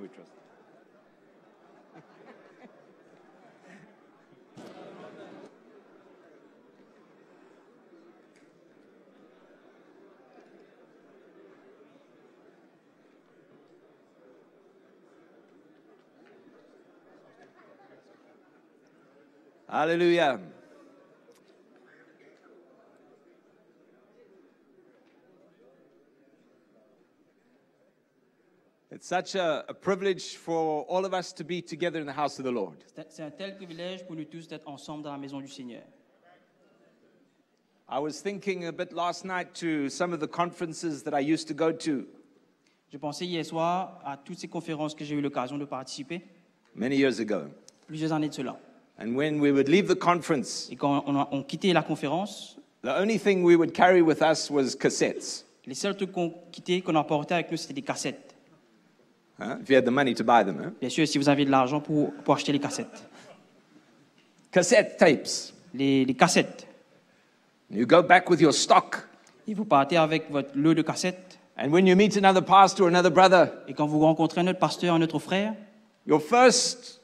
trust. Hallelujah. It's such a privilege for all of us to be together in the house of the Lord. C'est un tel privilège pour nous tous d'être ensemble dans la maison du Seigneur. I was thinking a bit last night to some of the conferences that I used to go to Je pensais hier soir à toutes ces conférences que j'ai eu l'occasion de participer, many years ago. plusieurs années de cela. And when we would leave the conference, Et quand on quittait la conférence, the only thing we would carry with us was cassettes. les seuls trucs qu'on quittait, qu'on emportait avec nous, c'était des cassettes. If you had the money to buy them. Bien sûr, si vous aviez de l'argent pour acheter les cassettes. Cassette tapes. Les cassettes. You go back with your stock. Et vous partez avec votre lot de cassettes. And when you meet another pastor or another brother, Et quand vous rencontrez un autre pasteur, un autre frère, your first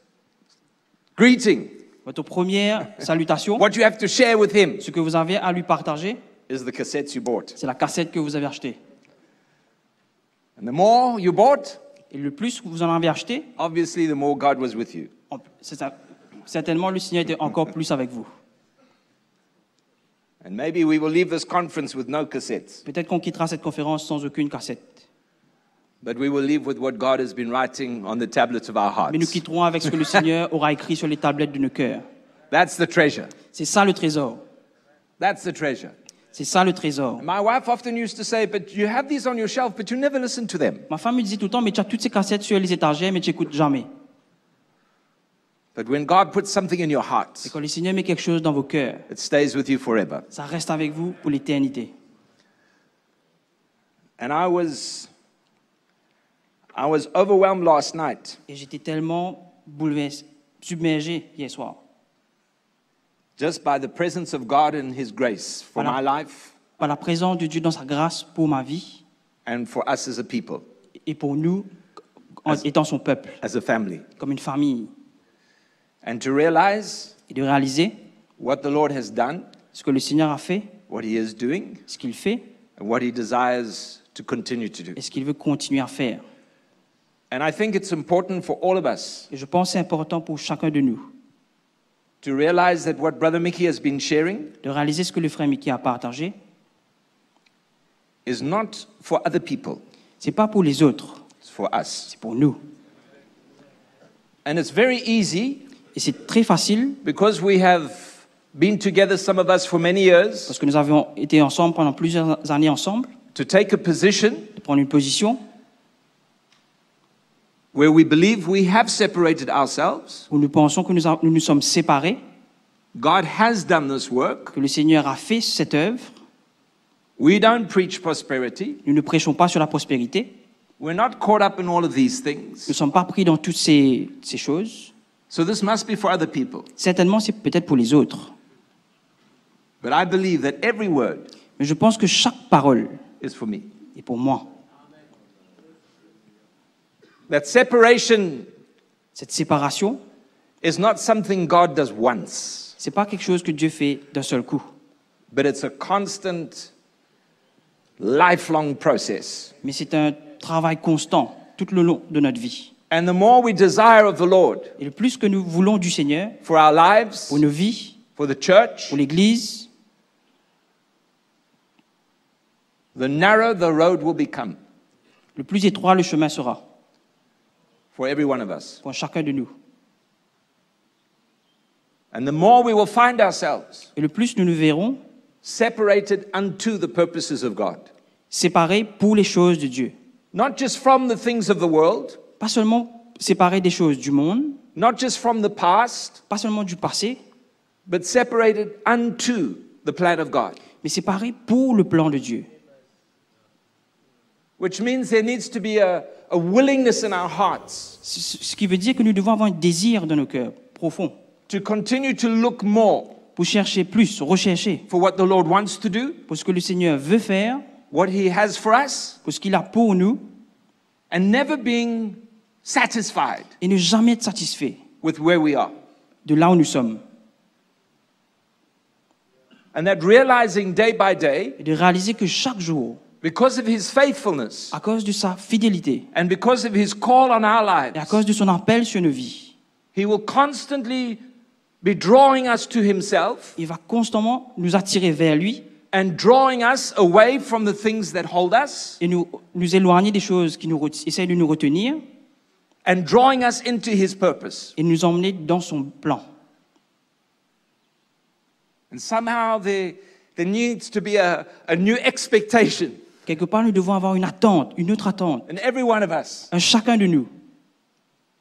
greeting, votre première salutation, what you have to share with him, ce que vous avez à lui partager, is the cassettes you bought. c'est la cassette que vous avez achetée. And the more you bought, Et le plus que vous en avez acheté, obviously the more God was with you. certainement le Seigneur était encore plus avec vous. And maybe we will leave this conference with no cassettes, Peut-être qu'on quittera cette conférence sans aucune cassette. but we will leave with what God has been writing on the tablets of our Mais nous hearts. quitterons avec ce que le Seigneur aura écrit sur les tablettes de nos cœurs. That's the treasure. C'est ça le trésor. That's the treasure. C'est ça le trésor. My wife often used to say, but you have these on your shelf, but you never listen to them. Ma femme me disait tout le temps, mais tu as toutes ces cassettes sur les étagères, mais tu n'écoutes jamais. But when God puts something in your heart, Et quand le Seigneur met quelque chose dans vos cœurs, it stays with you forever. ça reste avec vous pour l'éternité. And I was overwhelmed last night Et j'étais tellement bouleversé, submergé hier soir, just by the presence of God and His grace for Voilà. my life par la présence de Dieu dans sa grâce pour ma vie and for us as a people, et pour nous, en étant son peuple, as a family. comme une famille. And to realize Et de réaliser what the Lord has done, ce que le Seigneur a fait, what He is doing, ce qu'il fait and what He desires to continue to do. et ce qu'il veut continuer à faire. And I think it's important for all of us Et je pense que c'est important pour chacun de nous to realize that what Brother Mickey has been sharing de réaliser ce que le frère Mickey a partagé. is not for other people, C'est pas pour les autres, it's for us. c'est pour nous. And it's very easy Et c'est très facile because we have been together, some of us, for many years, parce que nous avons été ensemble pendant plusieurs années ensemble, to take a position de prendre une position where we believe we have separated ourselves. où nous pensons que nous nous sommes séparés, God has done this work. que le Seigneur a fait cette œuvre. We don't preach prosperity. Nous ne prêchons pas sur la prospérité. We're not caught up in all of these Nous things. ne sommes pas pris dans toutes ces choses. So this must be for other people. Certainement, c'est peut-être pour les autres. But I believe that every word Mais je pense que chaque parole is for me. est pour moi. That separation Cette séparation, is not something God does once, c'est pas quelque chose que Dieu fait d'un seul coup. but it's a constant, lifelong process. Mais c'est un travail constant tout le long de notre vie. And the more we desire of the Lord Et le plus que nous voulons du Seigneur, for our lives, pour nos vies, for the church, pour l'Église, the narrow the road will become le plus étroit le chemin sera for every one of us. pour chacun de nous. And the more we will find ourselves Et le plus nous nous verrons separated unto the purposes of God. séparés pour les choses de Dieu. Not just from the things of the world, Pas seulement séparés des choses du monde, not just from the past, pas seulement du passé, but separated unto the plan of God. mais séparés pour le plan de Dieu. Which means there needs to be a willingness in our hearts Ce qui veut dire que nous devons avoir un désir dans nos cœurs profond to continue to look more pour chercher plus, rechercher for what the Lord wants to do, pour ce que le Seigneur veut faire, what He has for us, pour ce qu'il a pour nous, and never being satisfied et ne jamais être satisfait with where we are. de là où nous sommes. And that realizing day by day, Et de réaliser que chaque jour, because of his faithfulness à cause de sa fidélité and because of his call on our et à lives, cause de son appel sur nos vies, he will constantly be drawing us to himself il va constamment nous attirer vers lui and drawing us away from the things that hold us et nous éloigner des choses qui essayent de nous retenir and drawing us into his purpose. et nous emmener dans son plan. And somehow there needs to be a new expectation Quelque part, nous devons avoir une autre attente, in every one of us un chacun de nous,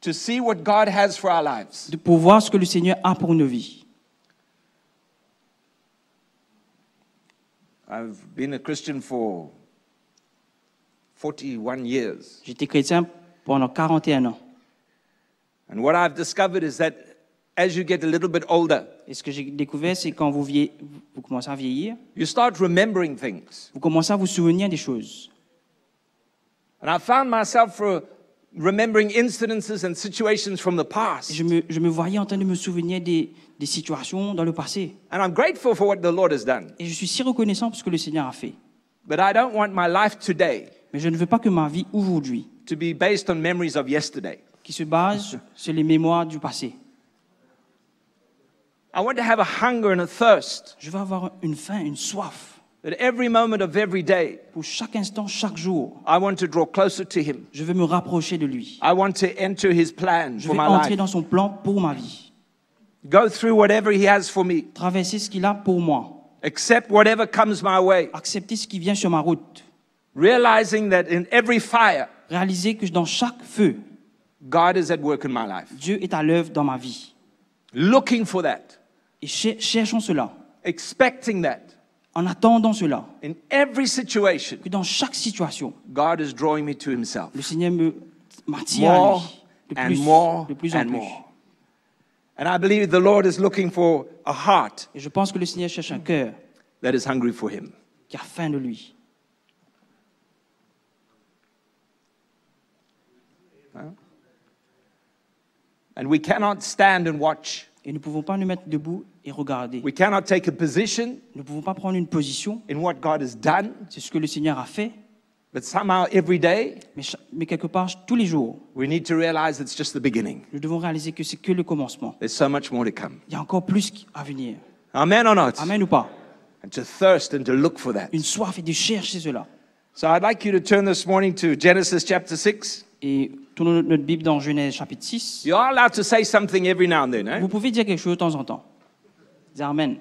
to see what God has for our lives. pour voir ce que le Seigneur a pour nos vies. I've been a Christian for 41 years. J'étais chrétien pendant 41 ans. And what I've discovered is that as you get a little bit older, Et ce que j'ai découvert, c'est quand vous commencez à vieillir, you start remembering things. vous commencez à vous souvenir des choses. And I found myself remembering incidences and situations from the Et past. je me voyais en train de me souvenir des situations dans le passé. And I'm grateful for what the Lord has done. Et je suis si reconnaissant pour ce que le Seigneur a fait. But I don't want my life today Mais je ne veux pas que ma vie aujourd'hui, to be based on memories of yesterday. qui se base sur les mémoires du passé. I want to have a hunger and a thirst Je veux avoir une faim, une soif. that every moment of every day, Pour chaque instant, chaque jour, I want to draw closer to Him. je veux me rapprocher de lui. I want to enter His plan Je for vais my entrer life. dans son plan pour ma vie. Go through whatever He has for me. Traverser ce qu'il a pour moi. Accept whatever comes my way. Accepter ce qui vient sur ma route. Realizing that in every fire, Réaliser que dans chaque feu, God is at work in my life. Dieu est à l'œuvre dans ma vie. Looking for that. Et cherchons cela, Expecting that. en attendant cela, In every situation, que dans chaque situation, God is drawing me to Himself. le Seigneur m'attire à More lui, and more de plus en and plus. more. And I believe the Lord is looking for a heart Et je pense que le Seigneur cherche un cœur that is hungry for Him. qui a faim de lui. And we cannot stand and watch. Et nous ne pouvons pas nous mettre debout et regarder. We cannot take a position Nous ne pouvons pas prendre une position. in what God has done, C'est ce que le Seigneur a fait. but somehow every day Mais quelque part, tous les jours, we need to realize it's just the beginning. nous devons réaliser que c'est que le commencement. There's so much more to come. Il y a encore plus à venir. Amen or not? Amen ou pas? And to thirst and to look for that. Une soif et de chercher cela. So I'd like you to turn this morning to Genesis chapter 6. Et tournons notre Bible dans Genèse chapitre 6. You are allowed to say something every now and then, eh? Vous pouvez dire quelque chose de temps en temps. Dis Amen.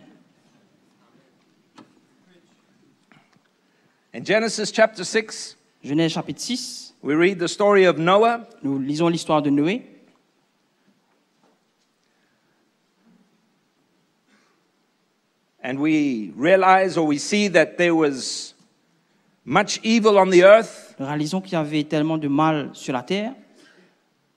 In Genesis chapter 6, Genèse chapitre 6, we read the story of Noah. nous lisons l'histoire de Noé. And we realize or we see that there was much evil on the earth. Nous réalisons qu'il y avait tellement de mal sur la terre.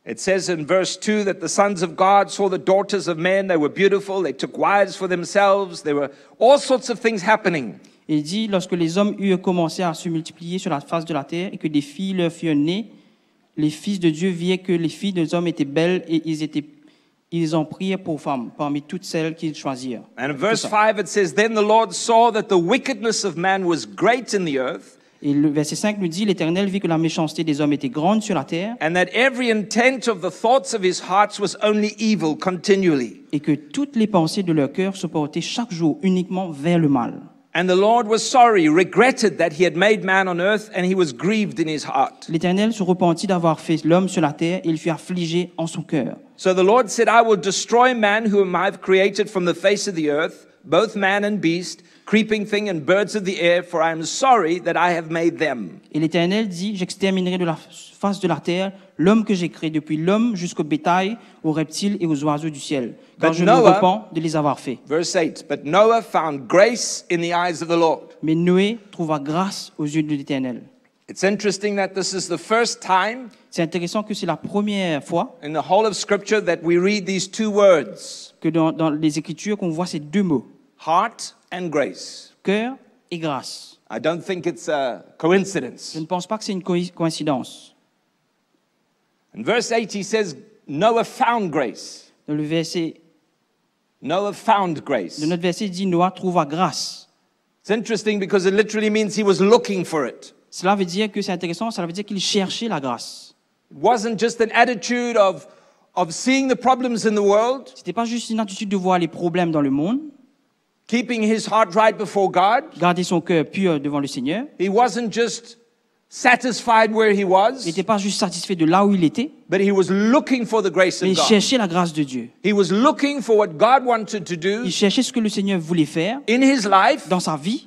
It says in verse 2 that the sons of God saw the daughters of men. They were beautiful. They took wives for themselves. There were all sorts of things happening. Et il dit, lorsque les hommes eurent commencé à se multiplier sur la face de la terre et que des filles leur furent nées, les fils de Dieu virent que les filles des hommes étaient belles et ils en prirent pour femmes parmi toutes celles qu'ils choisirent. And in verse 5 it says, Then the Lord saw that the wickedness of man was great in the earth, Et le verset 5 nous dit, l'Éternel vit que la méchanceté des hommes était grande sur la terre and that every intent of the thoughts of his hearts was only evil continually. et que toutes les pensées de leur cœur se portaient chaque jour uniquement vers le mal. And the Lord was sorry, regretted that he had made man on earth, and he was grieved in his heart. L'Éternel se repentit d'avoir fait l'homme sur la terre et il fut affligé en son cœur. So the Lord said, I will destroy man whom I have created from the face of the earth, both man and beast, creeping thing and birds of the air, for I am sorry that I have made them. Et l'Éternel dit, j'exterminerai de la face de la terre l'homme que j'ai créé, depuis l'homme jusqu'au bétail, aux reptiles et aux oiseaux du ciel, car But je me Noah- repens de les avoir faits. Verse 8, But Noah found grace in the eyes of the Lord. Mais Noé trouva grâce aux yeux de l'Éternel. It's interesting that this is the first time C'est intéressant que c'est la première fois in the whole of Scripture that we read these two words, que dans les Écritures qu'on voit ces deux mots, heart and grace. cœur et grâce. I don't think it's a Je coincidence. ne pense pas que c'est une coïncidence. In verse 8, he says, Noah found grace. Dans le verset, Noah found grace. de notre verset, il dit Noah trouva grâce. It's interesting because it literally means he was looking for it. Cela veut dire que c'est intéressant, cela veut dire qu'il cherchait la grâce. It wasn't just an attitude of seeing the problems in the world, Ce n'était pas juste une attitude de voir les problèmes dans le monde, keeping his heart right before God. garder son cœur pur devant le Seigneur. He wasn't just satisfied where he Il was, n'était pas juste satisfait de là où il était, but he was looking for the grace mais of il God. cherchait la grâce de Dieu. He was looking for what God wanted to do Il cherchait ce que le Seigneur voulait faire in his life dans sa vie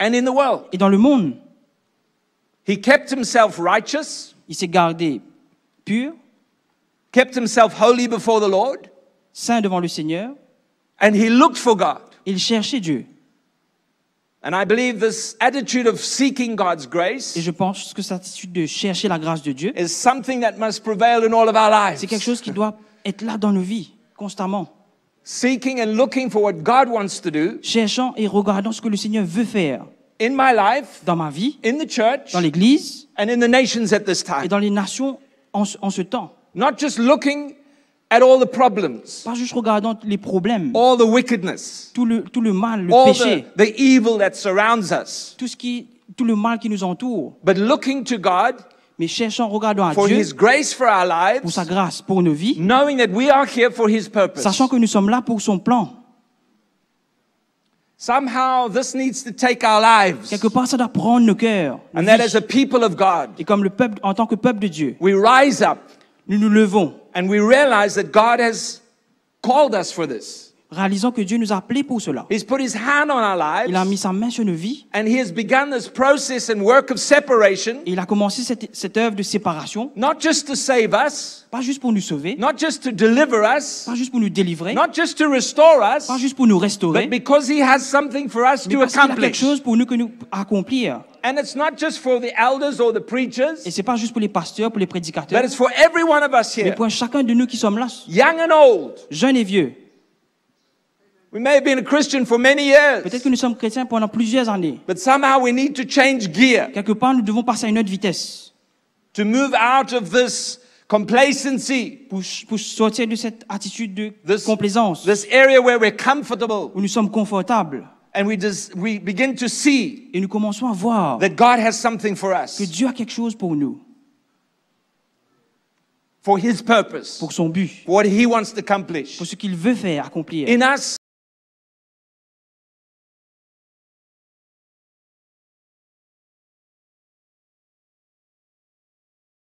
and in the world. et dans le monde. He kept himself righteous, Il s'est gardé pur, kept himself holy before the Lord, saint devant le Seigneur, and he looked for God. et il cherchait Dieu. And I believe this attitude of seeking God's Et grace je pense que cette attitude de chercher la grâce de Dieu, is something that must prevail in all of our lives. c'est quelque chose qui doit être là dans nos vies, constamment. Seeking and looking for what God wants to do Cherchant et regardant ce que le Seigneur veut faire in my life, dans ma vie, in the church, dans l'Église and in the nations at this et time. dans les nations en ce temps. Not just looking at all the problems, Pas juste regardant les problèmes, all the wickedness, tout le mal, le all péché, the evil that surrounds us, tout le mal qui nous entoure, but looking to God mais cherchant, regardant à for Dieu His grace for our pour sa lives, grâce, pour nos vies, knowing that we are here for His purpose. sachant que nous sommes là pour son plan. Somehow this needs to take our lives. Quelque part, ça doit prendre nos cœurs. nos And that vies. as a people of God, Et comme le peuple, en tant que peuple de Dieu, we rise up nous nous levons, and we realize that God has called us for this. réalisant que Dieu nous a appelés pour cela. He's put His hand on our Il a mis lives sa main sur nos vies and He has begun this process and work of separation, et il a commencé cette œuvre de séparation, not just to save us, pas juste pour nous sauver, not just to deliver us, pas juste pour nous délivrer, not just to restore us, pas juste pour nous but restaurer, because He has something for us mais to parce qu'il a quelque accomplish. chose pour nous que nous accomplir. And it's not just for the elders or the preachers, Et c'est pas juste pour les pasteurs, pour les but prédicateurs, it's for every one of us mais here, pour chacun de nous qui sommes là, young and old. jeunes et vieux. We may have been a Christian for many years, Peut-être que nous sommes chrétiens pendant plusieurs années. but somehow we need to change gear Quelque part, nous devons passer à une autre vitesse to move out of this complacency, pour sortir de cette attitude de This- complaisance this area where we're comfortable, où nous sommes confortables and we begin to see et nous commençons à voir that God has something for que us, Dieu a quelque chose pour nous, for His purpose, pour son but, for what He wants to accomplish pour ce qu'il veut faire, accomplir. in us.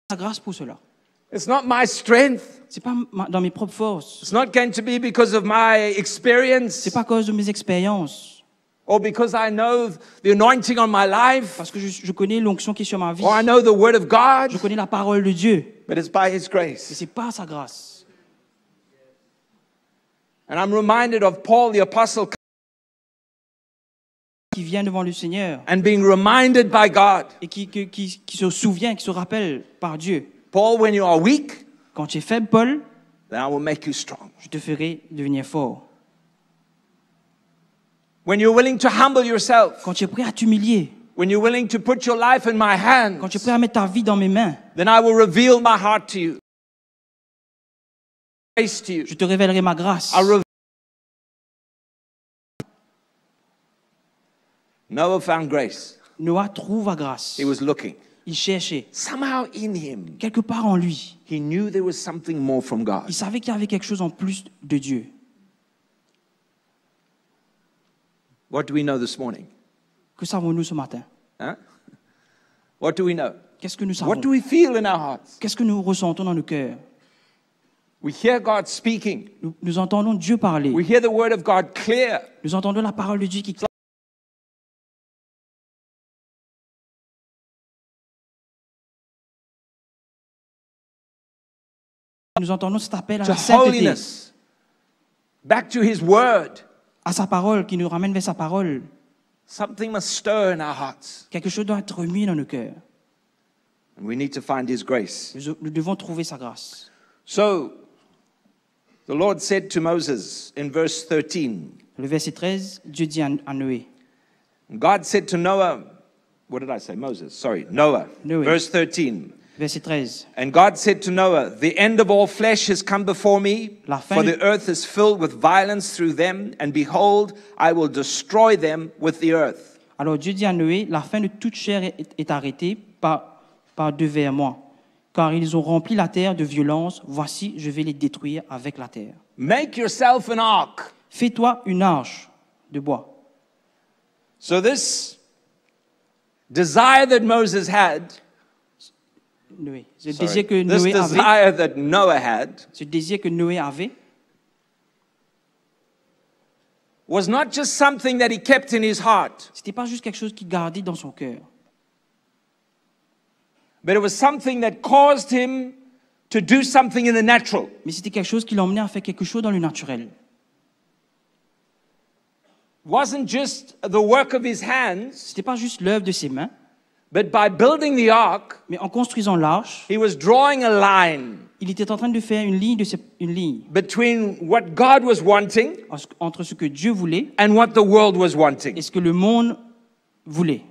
La grâce pour cela. It's not my strength. C'est pas dans mes propres forces. It's not going to be because of my experience C'est pas à cause de mes expériences, or because I know the anointing on my life parce que je connais l'onction qui est sur ma vie. or I know the Word of God, Je connais la parole de Dieu, but it's by His et grace. c'est pas sa grâce. And I'm reminded of Paul the Apostle Qui vient devant le Seigneur and being reminded by God. et qui se souvient, qui se rappelle par Dieu. Paul, when you are weak, Quand tu es faible, Paul, then I will make you strong. je te ferai devenir fort. When you're willing to humble yourself, Quand tu es prêt à t'humilier, when you're willing to put your life in my quand tu es hands, prêt à mettre ta vie dans mes mains, then I will reveal my heart to you. Grace to you. je te révélerai ma grâce. Noah found grace. Noah trouve la grâce. He was looking. Il cherchait. Somehow in him, Quelque part en lui, he knew there was something more from God. il savait qu'il y avait quelque chose en plus de Dieu. What do we know this morning? Que savons-nous ce matin? Huh? What do we know? Qu'est-ce que nous What savons? do we feel in our hearts? Qu'est-ce que nous ressentons dans nos cœurs? We hear God speaking. Nous entendons Dieu parler. We hear the word of God clear. Nous entendons la parole de Dieu qui nous entendons cet appel à To la sainteté, holiness. Back to His word. à sa parole, qui nous ramène vers sa parole. Something must stir in our hearts. Quelque chose doit être remis dans nos cœurs. And we need to find His grace. Nous devons trouver sa grâce. So, the Lord said to Moses in verse 13, Le verset 13, Dieu dit à Noé, God said to Noah, what did I say? Moses, sorry, Noah. Noé. Verse 13, Verset 13. And God said to Noah, the end of all flesh has come before me, La fin for du- the earth is filled with violence through them, and behold, I will destroy them with the earth. Alors Dieu dit à Noé, la fin de toute chair est arrêtée par devers moi, car ils ont rempli la terre de violence. Voici, je vais les détruire avec la terre. Make yourself an ark. Fais-toi une arche de bois. So this desire that Moses had, Noé. Ce sorry, désir que this Noé avait, desire that Noah had, ce désir que Noé avait, was not just something that he kept in his heart, c'était pas juste quelque chose qu'il gardait dans son cœur, but it was something that caused him to do something in the natural. mais c'était quelque chose qui l'emmenait à faire quelque chose dans le naturel. It wasn't just the work of his hands, C'était pas juste l'œuvre de ses mains, but by building the ark, mais en construisant l'arche, he was drawing a line il était en train de faire une ligne between what God was wanting entre ce que Dieu voulait and what the world was wanting. et ce que le monde voulait.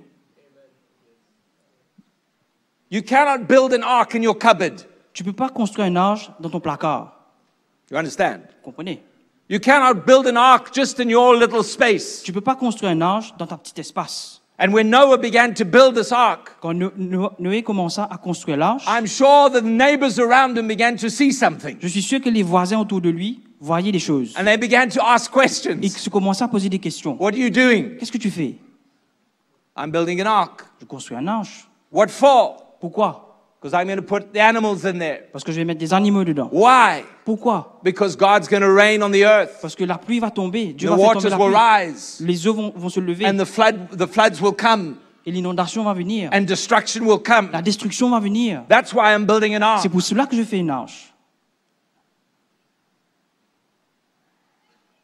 You cannot build an ark in your cupboard. Tu peux pas construire une arche dans ton placard. You understand? Vous comprenez? You cannot build an ark just in your little space. Tu peux pas construire une arche dans ta petit espace. And when Noah began to build this ark, Quand Noé commença à construire l'arche, I'm sure the neighbors around him began to see something. je suis sûr que les voisins autour de lui voyaient des choses. And they began to ask Et questions. ils se commençaient à poser des questions. What are you doing? Qu'est-ce que tu fais? I'm building an ark. Je construis une arche. What for? Pourquoi? Because I'm going to put the animals in there. Parce que je vais mettre des animaux dedans. Why? Pourquoi? Because God's going to rain on the earth. Parce que la pluie va tomber. Dieu The va faire tomber waters la will pluie. rise. Les eaux vont se lever. And the floods will come. Et l'inondation va venir. And destruction will come. La destruction va venir. That's why I'm building an ark. C'est pour cela que je fais une arche.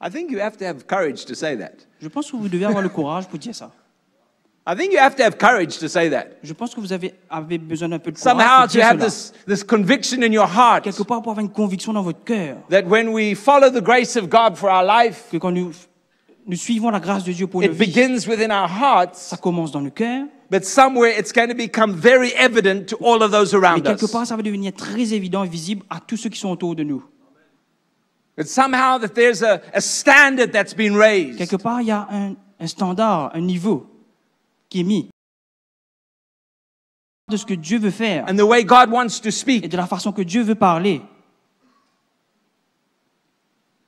I think you have to have courage to say that. Je pense que vous devez avoir le courage pour dire ça. I think you have to have courage to say that. Je pense que vous avez besoin d'un peu de courage Somehow pour to dire have cela. this conviction in your heart Quelque part pour avoir une conviction dans votre cœur that when we follow the grace of God for our life, que quand nous suivons la grâce de Dieu pour nos it vies, begins within our hearts, ça commence dans le cœur, but somewhere it's going to become very evident to all of those mais around quelque us. part ça va devenir très évident et visible à tous ceux qui sont autour de nous. That somehow that there's a standard that's been raised. Quelque part il y a un standard, un niveau qui est mis de ce que Dieu veut faire And the way God wants to et speak. de la façon que Dieu veut parler.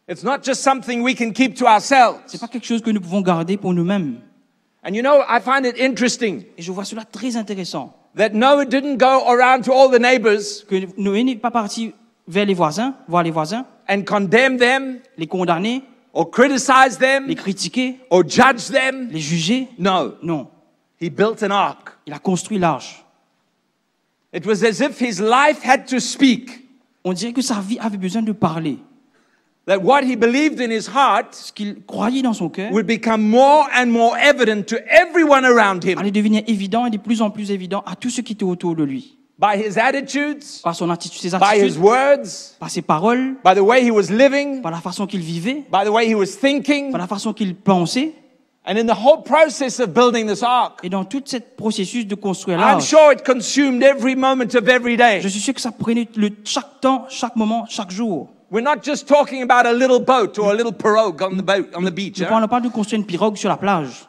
It's not just something we can keep to ourselves. C'est pas quelque chose que nous pouvons garder pour nous-mêmes. And you know, I find it interesting Et je vois cela très intéressant. that Noah didn't go around to all the neighbors Que Noé n'est pas parti vers les voisins, voir les voisins, and condemn them les condamner, or criticize them les critiquer, or judge them. les juger. No, Non. he built an ark. Il a construit l'arche. It was as if his life had to speak. On dirait que sa vie avait besoin de parler. That what he believed in his heart Ce qu'il croyait dans son cœur would become more and more evident to everyone around him allait devenir évident et de plus en plus évident à tous ceux qui étaient autour de lui. by his attitudes, Par son attitude, ses by his attitudes, words, par ses paroles, by the way he was living, par la façon qu'il vivait, by the way he was thinking, par la façon qu'il pensait. and in the whole process of building this ark. Et dans tout ce processus de construire I'm l'arche, sure it consumed every moment of every day. je suis sûr que ça prenait chaque temps, chaque moment, chaque jour. We're not just talking about a little boat or a little pirogue on the beach. Ne Huh? parlons pas de construire une pirogue sur la plage.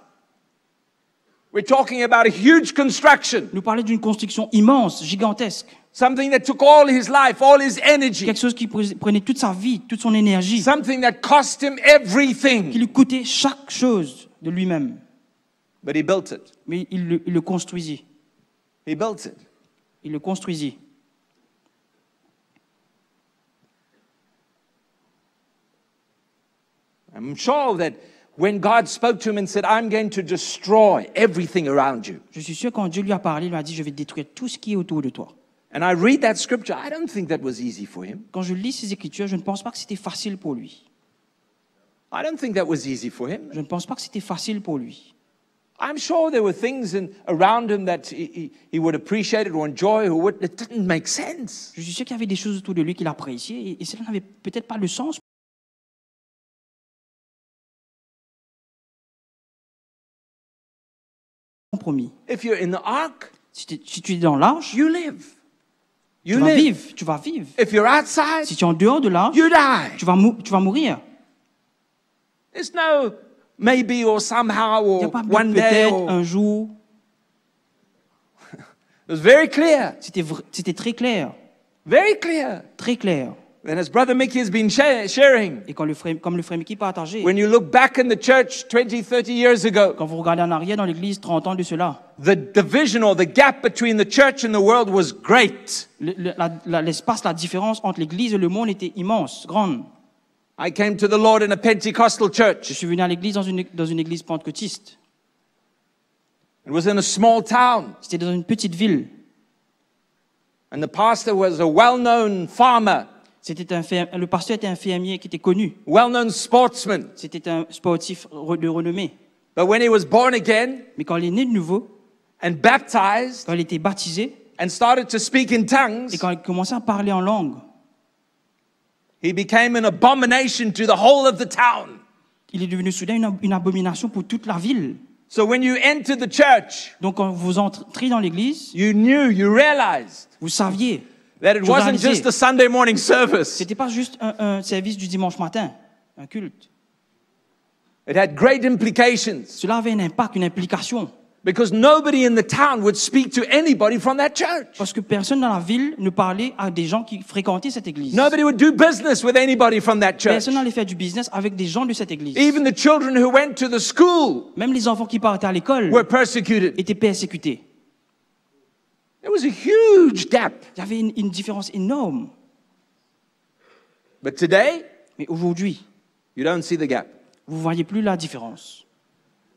We're talking about a huge construction, Nous parlons d'une construction immense, gigantesque. something that took all his life, all his energy, Quelque chose qui prenait toute sa vie, toute son énergie, something that cost him qui everything. lui coûtait chaque chose de lui-même. But he built it. Mais il le construisit. He built it. Il le construisit. I'm sure that when God spoke to him and said, I'm going to destroy everything around you. Je suis sûr quand Dieu lui a parlé, il lui a dit, je vais détruire tout ce qui est autour de toi. And I read that scripture, I don't think that was easy for him. Quand je lis ces Écritures, je ne pense pas que c'était facile pour lui. I don't think that was easy for him. Je ne pense pas que c'était facile pour lui. I'm sure there were things around him that he would appreciate it or enjoy or it didn't make sense. Je suis sûr qu'il y avait des choses autour de lui qu'il appréciait et cela n'avait peut-être pas le sens. Compromis. If you're in the ark, Si tu es dans l'arche, you live. Tu vas vivre, tu vas vivre. If you're outside, Si tu es en dehors de l'arche, you die. tu vas mourir. There's no maybe or somehow Il n'y a or pas de one day. peut-être un jour. It was very clear. C'était très clair, Very clear. très clair. And as Brother Mickey has been sharing, Et comme le frère Mickey partagé, when you look back in the church 20, 30 years ago, quand vous regardez en arrière dans l'église 30 ans de cela, the division or the gap between the church and the world was great. l'espace, la différence entre l'église et le monde était immense, grande. I came to the Lord in a Pentecostal Je church. suis venu à l'église dans une église pentecôtiste. It was in a small town, C'était dans une petite ville. and the pastor was a well-known farmer, Le pasteur était un fermier qui était connu. well-known sportsman. C'était un sportif de renommée. But when he was born again Mais quand il est né de nouveau, and baptized quand il était baptisé, and started to speak in et tongues, quand il commençait à parler en langue, he became an abomination to the whole of the town. il est devenu soudain une abomination pour toute la ville. So when you entered the church, Donc quand vous entrez dans l'église, you knew, you realized vous saviez, that it Tu wasn't réalisais. just a Sunday morning service. c'était pas juste un service du dimanche matin, un culte. It had great implications Cela avait un impact, une implication. because nobody in the town would speak to anybody from that church. Parce que personne dans la ville ne parlait à des gens qui fréquentaient cette église. Nobody would do business with anybody from that church. Personne n'allait faire du business avec des gens de cette église. Even the children who went to the school Même les enfants qui partaient à l'école were persecuted. étaient persécutés. There was a huge gap. Il y avait une différence énorme. But today, Mais aujourd'hui, you don't see the gap. vous ne voyez plus la différence.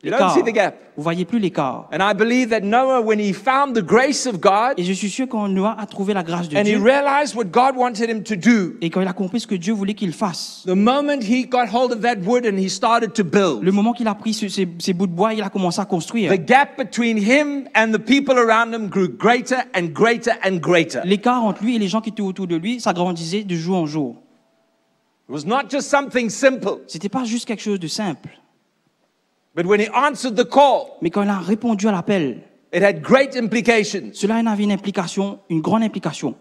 You don't see the gap. Vous ne voyez plus l'écart. And I believe that Noah, when he found the grace of God Et je suis sûr quand Noah a trouvé la grâce de and he Dieu, realized what God wanted him to do, et quand il a compris ce que Dieu voulait qu'il fasse, the moment he got hold of that wood and he started to build, le moment qu'il a pris ces bouts de bois, il a commencé à construire. the gap between him and the people around him grew greater and greater and greater. L'écart entre lui et les gens qui étaient autour de lui s'agrandissait de jour en jour. It was not just something simple, C'était pas juste quelque chose de simple. but when he answered the call, Mais quand il a répondu à l'appel, it had great implications. cela avait une implication, une grande implication.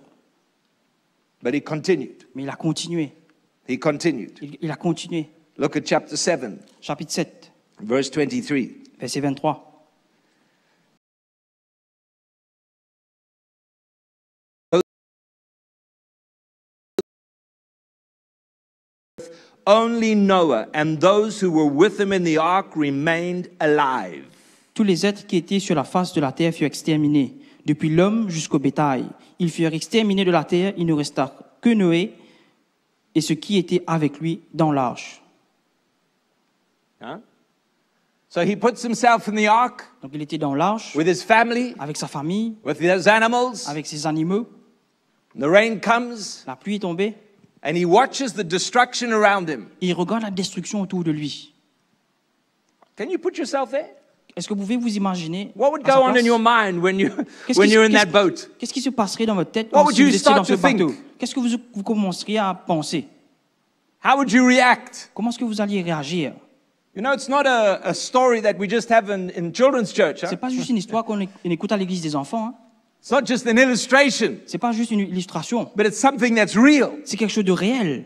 But he continued. Mais il a continué. He continued. Il a continué. Look at chapter 7, Chapitre 7, verse 23. verset 23. Only Noah and those who were with him in the ark remained alive. Tous les êtres qui étaient sur la face de la terre furent exterminés, depuis l'homme jusqu'au bétail. Ils furent exterminés de la terre, il ne resta que Noé et ceux qui étaient avec lui dans l'arche. Huh? So he puts himself in the ark Donc il était dans l'arche with his family, avec sa famille, with his animals. avec ses animaux. The rain comes La pluie est tombée and he watches the destruction around him. et il regarde la destruction autour de lui. Can you put yourself there? Est-ce que vous pouvez vous imaginer What would à sa go on place? in your mind when Qu'est-ce when qui- you're in qu'est-ce- that boat? Qu'est-ce qui se passerait dans votre tête What quand would si vous you étiez start dans ce to think? bateau? Qu'est-ce que vous commenceriez à penser? How would you react? Comment est-ce que vous alliez réagir? You know, it's not a story that we just have in children's church. Huh? C'est pas juste une histoire qu'on écoute à l'église des enfants. Hein? It's not just an illustration, C'est pas juste une illustration. but it's something that's real. C'est quelque chose de réel.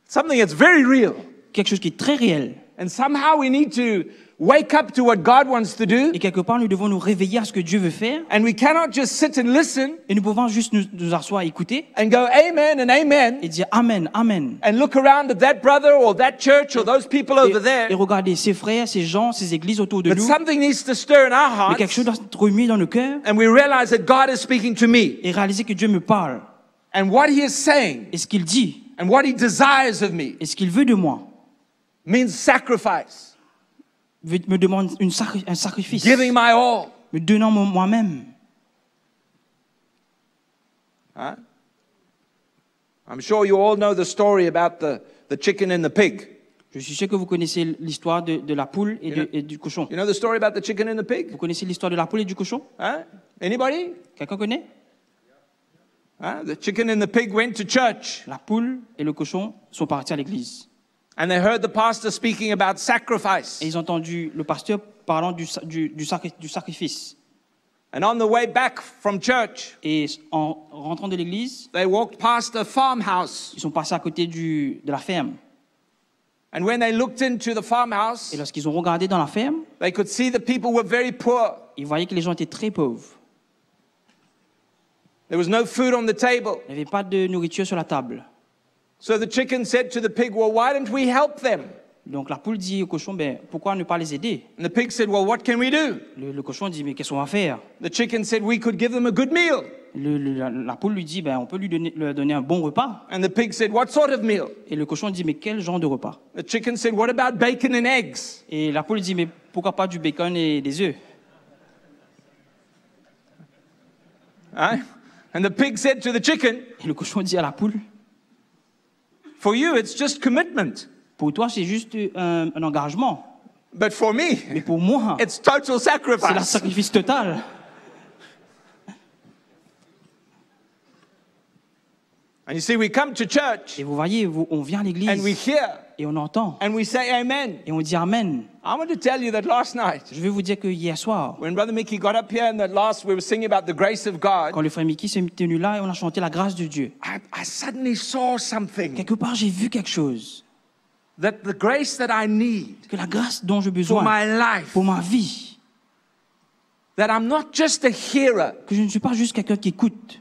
Something that's very real. Quelque chose qui est très réel. And somehow we need to wake up to what God wants to do. Et quelque part, nous devons nous réveiller à ce que Dieu veut faire. And we cannot just sit and listen Et nous pouvons juste nous asseoir, écouter and go amen and amen et dire Amen, Amen. and look around at that brother or that church or those people over Et there. regarder ces frères, ces gens, ces églises autour de But nous. something needs to stir in our Mais quelque chose hearts doit se remuer dans nos cœurs and we realize that God is speaking to me et réaliser que Dieu me parle. and what he is saying Et ce qu'il dit, and what he desires of me et ce qu'il veut de moi, means sacrifice, me demande un sacrifice. giving my all. Me donnant moi-même. Huh? I'm sure you all know the story about the chicken and the pig. Je suis sûr que vous connaissez l'histoire de la poule et du cochon. You know the story about the chicken and the pig? Vous connaissez l'histoire de la poule et du cochon? Huh? Anybody? Quelqu'un connaît? Huh? The chicken and the pig went to church La poule et le cochon sont partis à l'église. and they heard the pastor speaking about sacrifice. Et ils ont entendu le pasteur parlant du sacrifice. And on the way back from church, Et en rentrant de l'église, they walked past a farmhouse. ils sont passés à côté de la ferme. And when they looked into the farmhouse, Et lorsqu'ils ont regardé dans la ferme, they could see the people were very poor. ils voyaient que les gens étaient très pauvres. There was no food on the table. Il n'y avait pas de nourriture sur la table. So the chicken said to the pig, well, why don't we help them? Donc la poule dit au cochon, ben, pourquoi ne pas les aider? And the pig said, well, what can we do? Le cochon dit, mais qu'est-ce qu'on va faire? The chicken said, we could give them a good meal. La poule lui dit, ben, on peut leur donner un bon repas. And the pig said, what sort of meal? Et le cochon dit, mais quel genre de repas? The chicken said, what about bacon and eggs? Et la poule dit, mais pourquoi pas du bacon et des œufs? Right? And the pig said to the chicken, Et le cochon dit à la poule, for you, it's just commitment. pour toi, c'est juste un engagement. But for me, Mais pour moi, it's total c'est la sacrifice. sacrifice total. And you see, we come to church Et vous voyez, on vient à and we l'église hear et on entend. and we say amen. Et on dit Amen. I want to tell you that last night, Je vais vous dire que hier soir, when Brother Mickey got up here and that last we were singing about the grace of God, quand le frère Mickey s'est tenu là et on a chanté la grâce de Dieu, I suddenly saw something quelque part j'ai vu quelque chose. that the grace that I need Que la grâce dont j'ai for besoin my life, pour ma vie, that I'm not just a hearer, que je ne suis pas juste quelqu'un qui écoute,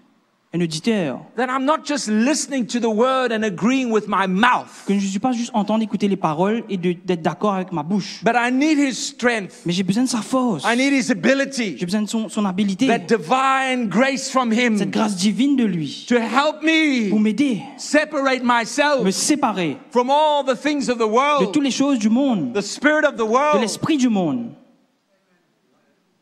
un auditeur, that I'm not just listening to the word and agreeing with my mouth, que je ne suis pas juste entendre écouter les paroles et d'être d'accord avec ma bouche, but I need His strength. mais j'ai besoin de sa force, I need His ability, j'ai besoin de son habilité, that divine grace from cette Him grâce divine de lui, to help pour me m'aider, separate me myself séparer from all the things of the de world, toutes les choses du monde, the spirit of the de world. l'esprit du monde.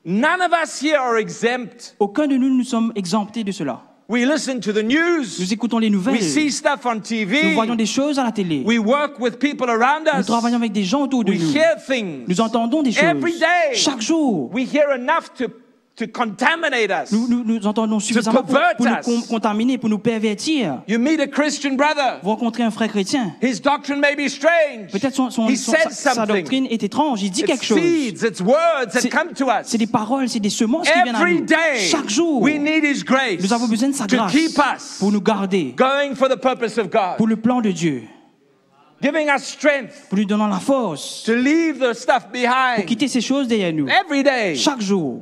None of us here are exempt. Aucun de nous ne sommes exemptés de cela. We listen to the news. Nous écoutons les nouvelles, We see stuff on nous TV. voyons des choses à la télé, We work with people around nous us. travaillons avec des gens autour de We nous, hear things. nous entendons des choses Every day. chaque jour. We hear enough to contaminate us. Nous entendons suffisamment pour pervert nous us. contaminer, pour nous pervertir. You meet a Christian brother. Vous rencontrez un frère chrétien. His doctrine may be strange. Peut-être He says sa something. doctrine est étrange. Il dit It's quelque chose. seeds, it's words that C'est- come to us. C'est des paroles, c'est des semences qui viennent à Every nous. day, Chaque jour, we need His grace nous avons besoin de sa to grâce keep us pour nous garder, going for the purpose of God, pour le plan de Dieu, giving us strength pour lui donner la force, to leave the stuff pour behind quitter ces choses derrière nous. every day. Chaque jour.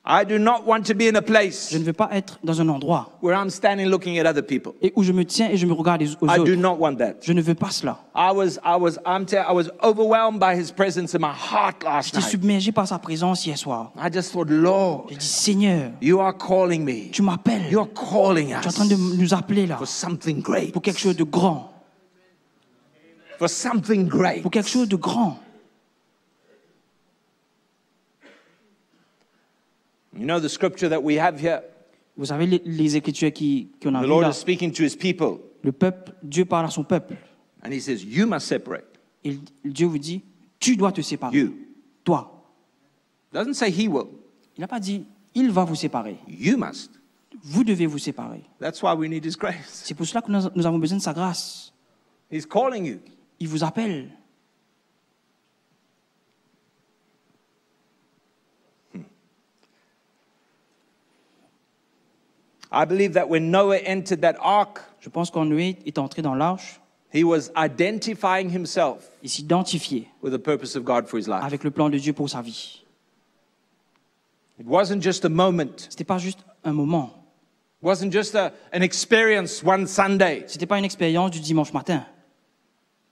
I do not want to be in a place Je ne veux pas être dans un endroit where I'm standing looking at other people. et où je me tiens et je me regarde aux I do autres. not want that. Je ne veux pas cela. I was overwhelmed by His presence in my heart last J'étais night. submergé par sa présence hier soir. I just thought, Lord, J'ai dit, Seigneur, you are calling me. tu m'appelles. You're calling Tu es en us train de nous appeler là for something great. pour quelque chose de grand. For something great. Pour quelque chose de grand. You know the scripture that we have here? Vous savez les écritures qu'on a The vues Lord là. is speaking to His people. Le peuple, Dieu parle à son peuple. And He says, you must separate. Et Dieu vous dit, tu dois te séparer. You. Toi. Doesn't say He will. Il n'a pas dit, il va vous séparer. You must. Vous devez vous séparer. That's why we need His grace. C'est pour cela que nous avons besoin de sa grâce. He's calling you. Il vous appelle. I believe that when Noah entered that ark, Je pense quand Noé est entré dans l'arche, he was identifying himself il s'identifiait with the purpose of God for his life. avec le plan de Dieu pour sa vie. It wasn't just a moment. Ce n'était pas juste un moment. It wasn't just an experience one Sunday. Ce n'était pas une expérience du dimanche matin.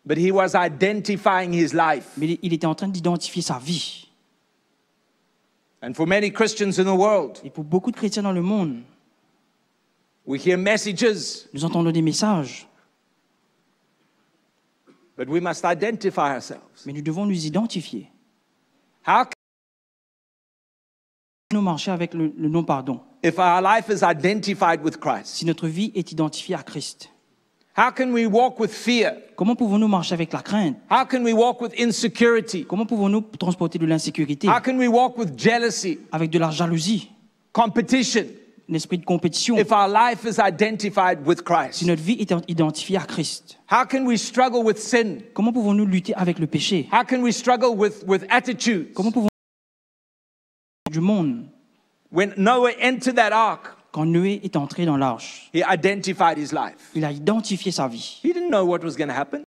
But he was identifying his life. Mais il était en train d'identifier sa vie. And for many Christians in the world, Et pour beaucoup de chrétiens dans le monde, we hear messages, nous entendons des messages, but we must identify ourselves. mais nous devons nous identifier. How can, Nous marcher avec le non-pardon. if our life is identified with Christ, Si notre vie est identifiée à Christ, how can we walk with fear? comment pouvons-nous marcher avec la crainte? How can we walk with insecurity? Comment pouvons-nous transporter de l'insécurité How can we walk with jealousy, avec de la jalousie, competition, un esprit de compétition, if our life is identified with si Christ? notre vie est identifiée à Christ? How can we struggle with sin? Comment pouvons-nous lutter avec le péché? How can we struggle with attitudes? Comment pouvons du monde. When Noah entered that ark, Quand Noé est entré dans l'arche, he identified his life. il a identifié sa vie. He didn't know what was going to happen.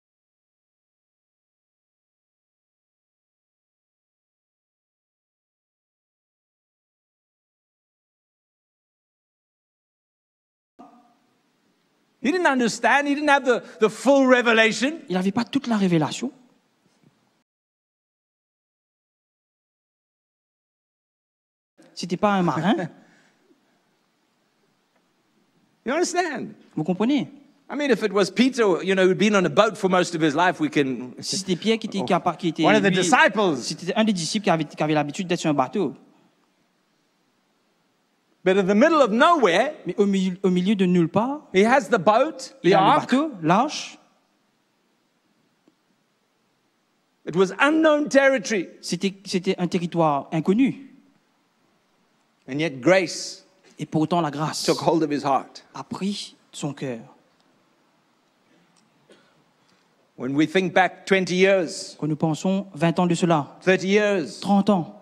He didn't understand. He didn't have the full revelation. Il n'avait pas toute la révélation. C'était pas un marin. You understand? Vous comprenez? I mean, if it was Peter, who'd been on a boat for most of his life, we can. Si c'était Pierre qui était One of the lui, disciples. c'était un des disciples qui avait l'habitude d'être sur un bateau. But in the middle of nowhere, Mais au milieu de nulle part, he has the boat, il the y a le ark. bateau, l'arche. It was unknown territory. C'était un territoire inconnu. And yet grace Et pourtant, la grâce took hold of his heart. a pris son cœur. When we think back 20 years, Quand nous pensons 20 ans de cela, 30 years, 30 ans,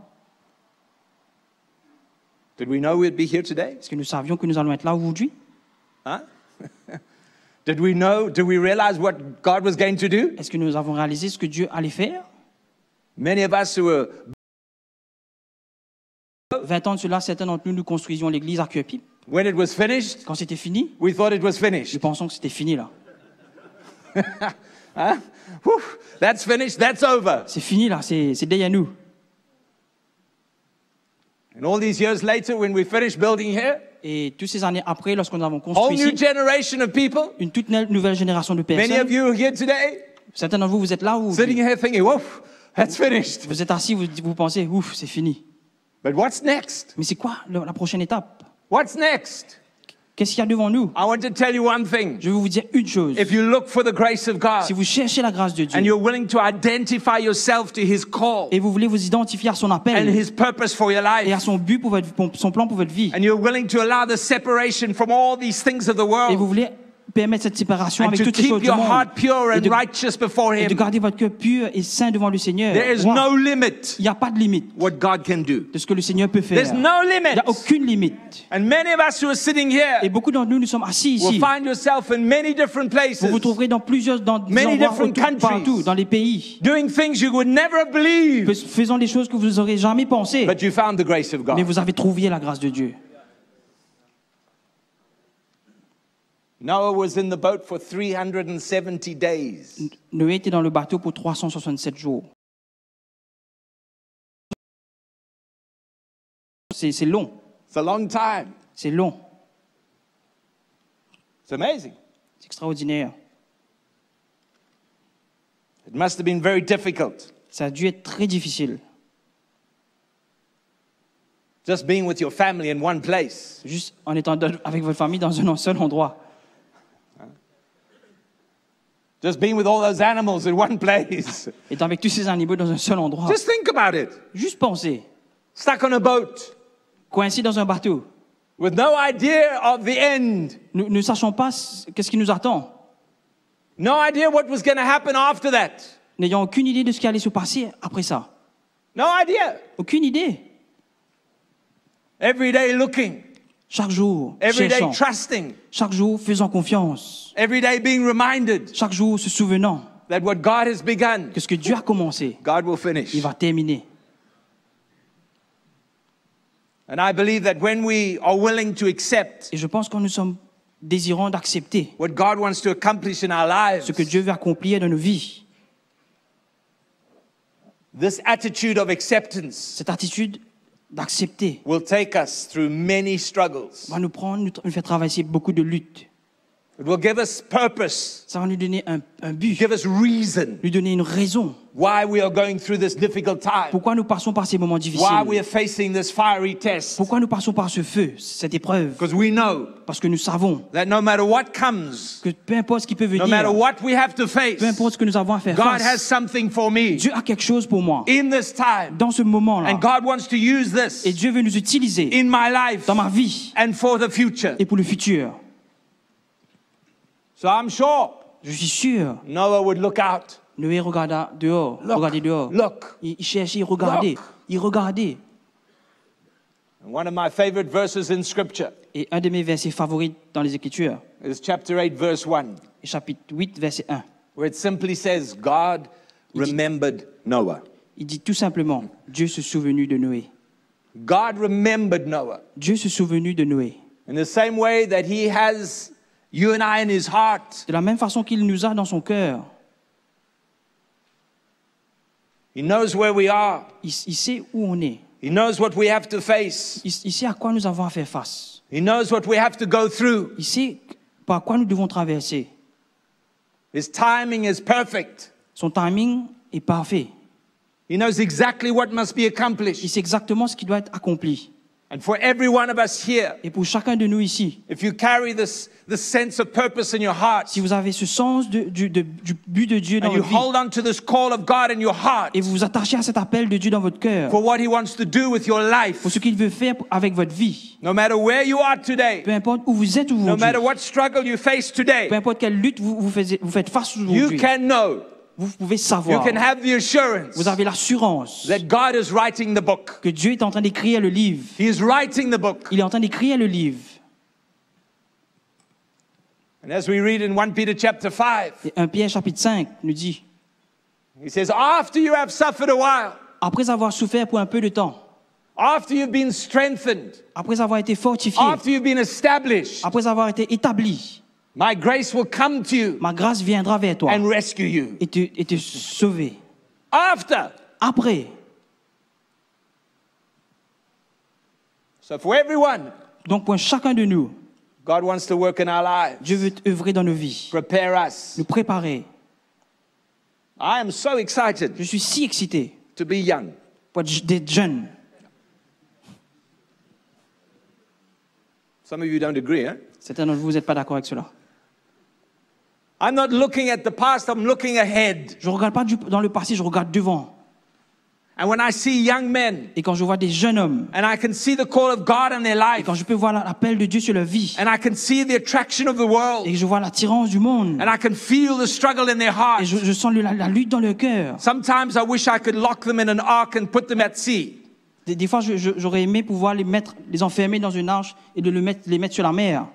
did we know we'd be here today? est-ce que nous savions que nous allons être là aujourd'hui? Huh? Did we realize what God was going to do? Est-ce que nous avons réalisé ce que Dieu allait faire? Many of us who were 20 ans de cela, certains d'entre nous, nous construisions l'église à Cœur-Pipe. when it was finished, Quand c'était fini, we thought it was nous finished. pensons que c'était fini là. Huh? Whew, that's finished, that's over. C'est fini là, c'est derrière nous. And all these years later, when we finished building here, Et toutes ces années après, lorsque nous avons whole construit new ici, generation of people, une toute nouvelle génération de many of personnes, you here today, certains d'entre vous, vous êtes là où sitting here thinking, whoa, that's finished. vous êtes assis, vous pensez, ouf, c'est fini. But what's next? Mais c'est quoi la prochaine étape? What's next? Qu'est-ce qu'il y a devant nous? I want to tell you one thing. Je vais vous dire une chose. If you look for the grace of God Si vous cherchez la grâce de and Dieu you're willing to identify yourself to His call et vous voulez vous identifier à son and appel His purpose for your et à life, son but pour son plan pour votre vie, and you're willing to allow the separation from all these things of the et vous world, voulez permettre cette séparation and avec to toutes les choses keep du your monde heart pure et and de, righteous before et de Him, garder votre cœur pur et saint devant le Seigneur. there is Wow. no limit Il n'y a pas de limite what God can do. de ce que le Seigneur peut faire. There's no Il limit. n'y a aucune limite. And many of us who are sitting Et here beaucoup d'entre nous, nous sommes assis will ici. find yourself in many different places, Vous vous trouverez dans plusieurs des Many endroits different autour, countries. partout, dans les pays, doing things you would never believe, faisant des choses que vous n'aurez jamais pensé. but you found the grace of Mais God. vous avez trouvé la grâce de Dieu. Noah was in the boat for 370 days. Noé était dans le bateau pour 367 jours. C'est long. It's a long time. C'est long. It's amazing. C'est extraordinaire. It must have been very difficult. Ça a dû être très difficile. Just being with your family in one place. Juste en étant avec votre famille dans un seul endroit. Just being with all those animals in one place. Étant avec tous ces animaux dans un seul endroit. Just think about it. Juste penser. Stuck on a boat Coincé dans un bateau. with no idea of the end. Nous ne sachons pas qu'est-ce qui nous attend. No idea what was going to happen after that. N'ayant aucune idée de ce qui allait se passer après ça. No idea. Aucune idée. Every day looking. Chaque jour, Every day cherchant. trusting. Chaque jour, faisant confiance. Every day being reminded Chaque jour, se souvenant that what God has begun, que ce que Dieu a commencé, God will finish. il va terminer. And I believe that when we are willing to accept Et je pense que nous sommes désirants d'accepter what God wants to accomplish in our lives, ce que Dieu veut accomplir dans nos vies. this attitude of acceptance Cette attitude d'accepter will take us through many struggles. va nous prendre, nous faire traverser beaucoup de luttes. It will give us purpose, Ça va nous donner un but, give us reason nous donner une raison. why we are going through this difficult time, Pourquoi nous passons par ces moments why we difficiles? are facing this fiery test. Pourquoi nous passons par ce feu, cette épreuve? Because we know Parce que nous savons that no matter what comes, que peu importe ce qui peut no matter venir, what we have to face, peu importe ce que nous avons à faire God has face, something for me Dieu a quelque chose pour moi in this time. dans ce moment-là. And God wants to use this Et Dieu veut nous utiliser in my life dans ma vie and for the future. et pour le futur. So I'm sure Je suis sûr, Noah would look out. Noé regarda dehors, Look, regardait dehors. look. Il cherchait, il regardait, Look. il regardait. One of my favorite verses in Scripture Et un de mes versets favoris dans les Écritures is chapter 8, verse 1, est chapitre 8, verset 1. where it simply says, God remembered Noah. Il dit tout simplement, Dieu se souvenu de Noé. God remembered Noah. Dieu se souvenu de Noé. In the same way that he has you and I in his heart, De la même façon qu'il nous a dans son cœur, he knows where we are. il sait où on est. He knows what we have to face. Il sait à quoi nous avons à faire face. He knows what we have to go through. Il sait par quoi nous devons traverser. His timing is perfect. Son timing est parfait. He knows exactly what must be Il accomplished. sait exactement ce qui doit être accompli. And for every one of us here, Et pour chacun de nous ici, if you carry this sense of purpose in your heart, si vous avez ce sens du but de Dieu dans and you votre vie, hold on to this call of God in your heart et vous vous attachez à cet appel de Dieu dans votre cœur, for what he wants to do with your life, pour ce qu'il veut faire avec votre vie, no matter where you are today, peu importe où vous êtes no aujourd'hui, matter what struggle you face today, peu importe quelle lutte vous faites face you aujourd'hui, can know, vous pouvez you savoir, can have the assurance vous avez l'assurance that God is writing the book. que Dieu est en train d'écrire le livre. He is writing the book. Il est en train d'écrire le livre. And as we read in 1 Peter chapter 5, Et 1 Pierre chapitre 5 nous dit, he says, after you have suffered a while, après avoir souffert pour un peu de temps, after you've been strengthened, après avoir été fortifié, after you've been established, après avoir été établi, my grace will come to you ma grâce viendra vers toi and rescue you. et te sauver. After. Après, So for everyone, donc pour chacun de nous, God wants to work in our lives, Dieu veut œuvrer dans nos vies, prepare us. nous préparer. I am so excited Je suis si excité to be young. pour être jeune. Some of you don't agree, hein? Certains d'entre vous n'êtes pas d'accord avec cela. I'm not looking at the past, I'm looking ahead. Je ne regarde pas dans le passé, je regarde devant. And when I see young men, Et quand je vois des jeunes hommes, and I can see the call of God in their et life, quand je peux voir l'appel de Dieu sur leur vie, and I can see the attraction of the world, et que je vois l'attirance du monde, and I can feel the struggle in their et hearts, je sens la lutte dans leur cœur. sometimes I wish I could lock them in an ark and put them at sea. Des fois, j'aurais aimé pouvoir les enfermer dans une arche et de les mettre sur la mer.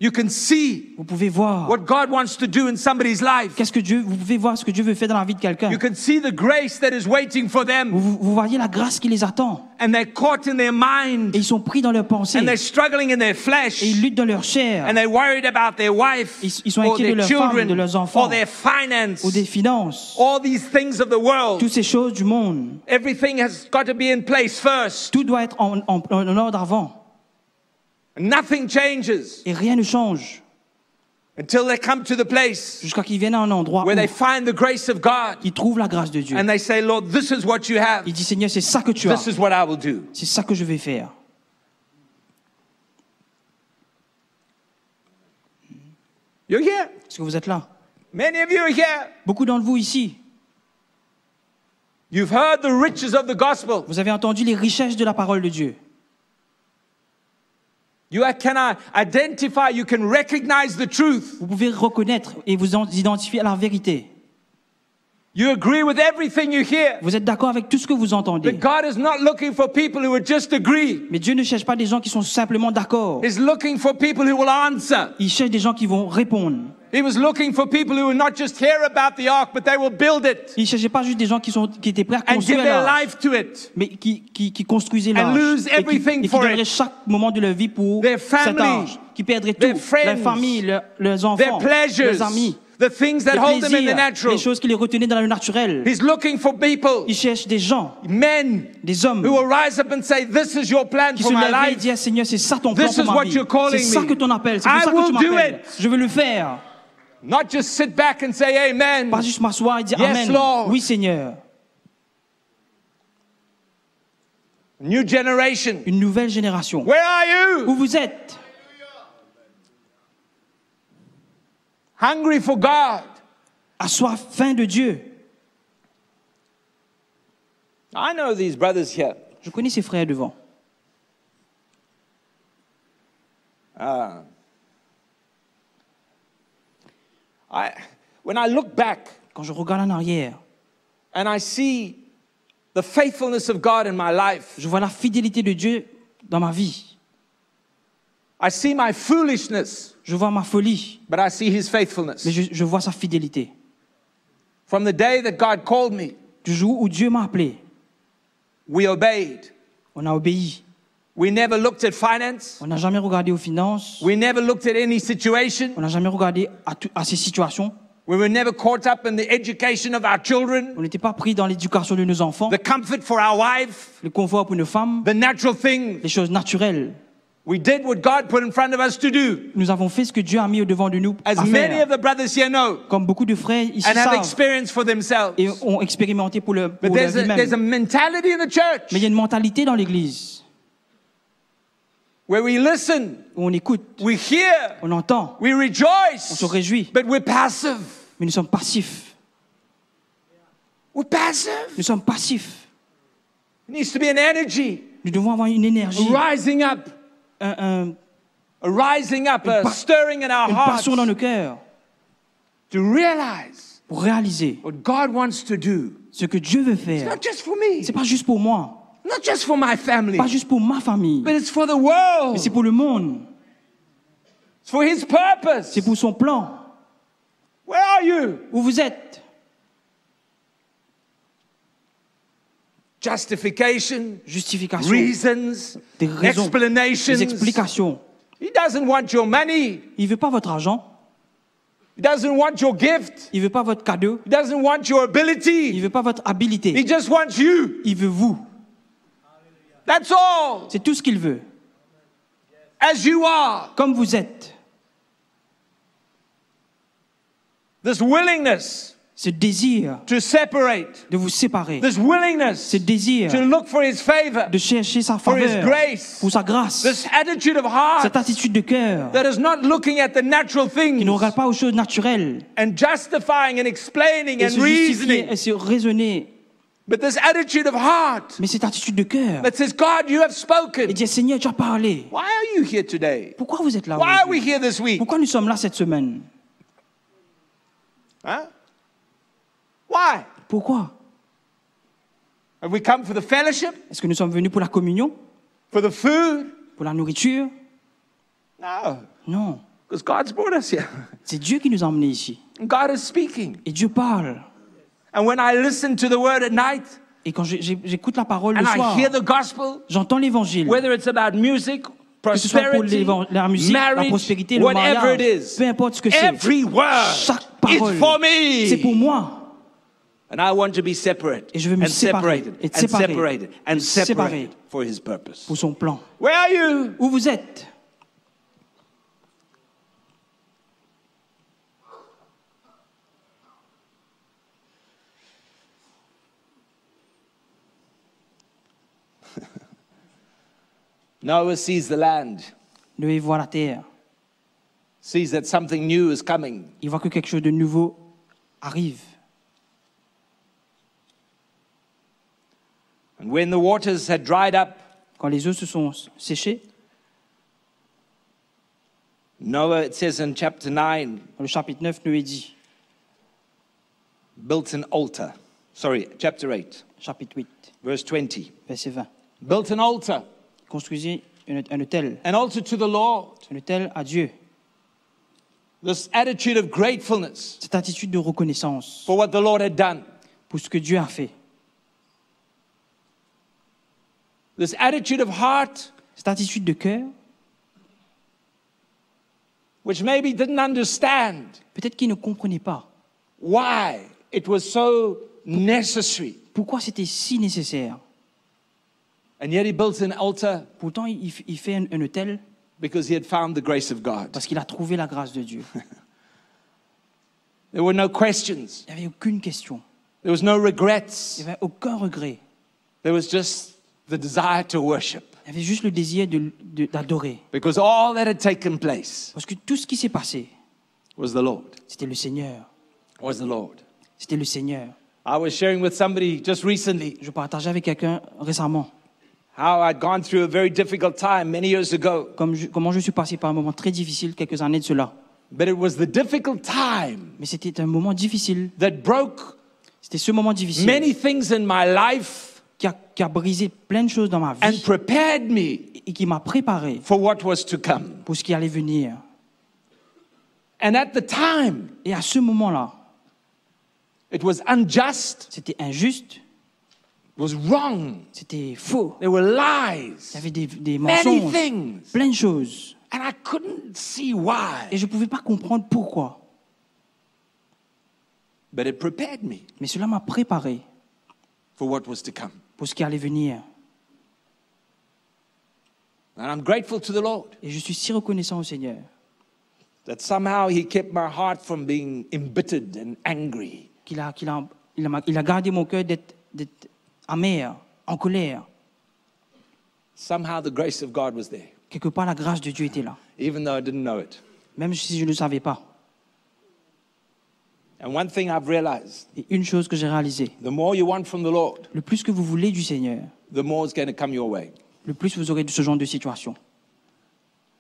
You can see Vous pouvez voir what God wants to do in somebody's life. vous pouvez voir ce que Dieu veut faire dans la vie de quelqu'un. You can see the grace that is waiting for them. Vous voyez la grâce qui les attend. And they're caught in their mind. Et ils sont pris dans leurs pensées. And they're struggling in their flesh. Et ils luttent dans leur chair. And they're worried about their wife. Ils sont Or inquiets de their leurs femmes, children. de leurs enfants. Or their finance. Ou des finances. All these things of the world. Toutes ces choses du monde. Everything has got to be in place first. Tout doit être en ordre avant. Nothing changes Et rien ne change. until they come to the place Jusqu'à qu'ils viennent à un endroit where où they find the grace of God. ils trouvent la grâce de Dieu. And they say, Lord, this is what you have. Ils disent, Seigneur, c'est ça que tu This as. is what I will do. C'est ça que je vais faire. You're here. Est-ce que vous êtes là? Many of you are here. Beaucoup d'entre vous ici, You've heard the riches of the gospel. vous avez entendu les richesses de la parole de Dieu. You can identify, you can recognize the truth. Vous pouvez reconnaître et vous identifier à la vérité. You agree with everything you hear. Vous êtes d'accord avec tout ce que vous entendez. But God is not looking for people who would just agree. Mais Dieu ne cherche pas des gens qui sont simplement d'accord. He's looking for people who will answer. Il cherche des gens qui vont répondre. He was looking for people who will not just hear about the ark, but they will build it Il ne cherchait pas juste des gens qui étaient prêts à and give construire their l'arche, life to it. mais qui construisaient And l'arche lose everything et qui for donneraient it. chaque moment de leur vie pour Their cette family, arche, qui perdraient tout, their friends, leur famille, leurs Their enfants, pleasures, leurs amis, the things that les hold them in the plaisirs, natural. les choses qui les retenaient dans le naturel. He's looking for people, Il cherche des gens, men, des hommes, who will rise up and say, this is your plan qui for se my lèveraient et life. disaient, Seigneur, c'est ça ton plan This pour is ma what vie. you're calling C'est ça me. que ton appel, c'est pour I ça que will tu do m'appelles. it. Je veux le faire. Not just sit back and say amen. Pas juste m'asseoir et dire Yes, Amen. Lord. Oui, Seigneur. New generation. Une nouvelle génération. Where are Où you? vous êtes? Hungry for God. À soif, faim de Dieu. I know these brothers here. Je connais ces frères devant. When I look back Quand je regarde en arrière and I see the faithfulness of God in my life. Je vois la fidélité de Dieu dans ma vie. I see my foolishness, Je vois ma folie, but I see His faithfulness. mais je vois sa fidélité. From the day that God called me, Du jour où Dieu m'a appelé, we obeyed. on a obéi. We never looked at finance. On n'a jamais regardé aux finances. We never looked at any situation. On n'a jamais regardé à ces situations. We were never caught up in the education of our children, On n'était pas pris dans l'éducation de nos enfants, the comfort for our wife, le confort pour nos femmes, the natural things. les choses naturelles. We did what God put in front of us to do. Nous avons fait ce que Dieu a mis au-devant de nous As à many faire. of the brothers here know Comme beaucoup de frères ici and have savent experienced for themselves. et ont expérimenté pour But leur there's a vie-même. mentality in the church Mais il y a une mentalité dans l'Église where we listen, où on écoute, we hear, on entend, we on rejoice, se réjouit, but we're passive. mais nous sommes passifs. We're passive. Nous sommes passifs. There needs to be an energy, Nous devons avoir une énergie, a rising up, un- a rising up, a stirring in our une hearts passion dans nos cœurs to realize pour réaliser what God wants to do. ce que Dieu veut It's faire. not just for me, C'est pas juste pour moi, not just for my family, pas juste pour ma famille, but it's for the mais world. c'est pour le monde, It's for His purpose. c'est pour son plan. Where are you? Où vous êtes? Justification, Justification, reasons, des raisons, explanations. des explications. He doesn't want your money. Il veut pas votre argent, He doesn't want your gift. il veut pas votre cadeau, He doesn't want your il ability. veut pas votre habilité, He just wants you. il veut vous. That's all. C'est tout ce qu'il veut. As you are. Comme vous êtes, This willingness ce désir to separate. de vous séparer, This willingness ce désir to look for His favor. de chercher sa For His faveur, grace. pour sa grâce, This attitude of heart cette attitude de cœur that is not looking at the natural qui ne things regarde pas aux choses naturelles and justifying and explaining et and se justifier reasoning. et se raisonner, But this attitude of heart mais cette attitude de cœur that says, God, you have spoken. et dire Seigneur, tu as parlé. Why are you here today? Pourquoi vous êtes là Why are we aujourd'hui? here this week? Pourquoi nous sommes là cette semaine? Huh? Why? Pourquoi? Have we come for the fellowship? Est-ce que nous sommes venus pour la communion, For the food? pour la nourriture? No, Non, because God's brought us here. c'est Dieu qui nous a emmenés ici. God is speaking. Et Dieu parle. And when I listen to the word at night Et quand j'écoute la parole le and I soir, hear the gospel, j'entends l'évangile. whether it's about music, Que ce soit pour prosperity, la musique, la marriage, prospérité, le whatever mariage, it is, peu importe ce que c'est, every word chaque is parole, for me. c'est pour moi. And I want to be separate Et je veux me and séparer, separated et and séparer, separated and et séparer. separated for His purpose. Pour son plan. Where are you? Où vous êtes? Noah sees the land, Noé voit la terre. sees that something new is coming. Il voit que quelque chose de nouveau arrive. And when the waters had dried up, Quand les eaux se sont séchées, Noah, it says in chapter 9, dans le chapitre 9, Noé dit, built an altar. Sorry, chapter 8, chapitre 8, verse 20. verset 20. Built an altar. Construisez un autel To the Lord. à Dieu. This attitude of gratefulness Cette attitude de reconnaissance for what the Lord had done. pour ce que Dieu a fait. This attitude of heart, Cette attitude de cœur, which maybe didn't understand peut-être qu'il ne comprenait pas why it was so necessary. pourquoi c'était si nécessaire. And yet he built an altar Pourtant, il fait un autel because he had found the grace of God. parce qu'il a trouvé la grâce de Dieu. There were no questions. Il n'y avait aucune question. There was no Il regrets. n'y avait aucun regret. There was just the desire to worship. Il y avait juste le désir d'adorer. Because all that had taken place Parce que tout ce qui s'est passé, was the Lord. c'était le Seigneur. Was the Lord. C'était le Seigneur. I was sharing with somebody just recently Je partageais avec quelqu'un récemment how I'd gone through a very difficult time many years ago. comment je suis passé par un moment très difficile quelques années de cela. But it was the difficult time Mais c'était un moment difficile. that broke C'était ce moment difficile many things in my life qui a brisé plein de choses dans ma and vie prepared me et qui m'a préparé for what was to come. pour ce qui allait venir. And at the time, Et à ce moment-là, it was unjust, c'était injuste, it was wrong, c'était faux. there were Il y lies, avait des many mensonges, things. plein de choses. And I couldn't see why, Et je ne pouvais pas comprendre pourquoi. but it prepared me Mais cela m'a préparé for what was to come. pour ce qui allait venir. And I'm grateful to the Lord Et je suis si reconnaissant au Seigneur that somehow He kept my heart from being embittered and angry. qu'il a gardé mon cœur d'être amer, en colère. Somehow the grace of God was there, Quelque part, la grâce de Dieu était là, even though I didn't know it. même si je ne le savais pas. And one thing I've realized, Et une chose que j'ai réalisée, the more you want from the Lord, le plus que vous voulez du Seigneur, the more it's going to come your way. le plus vous aurez de ce genre de situation.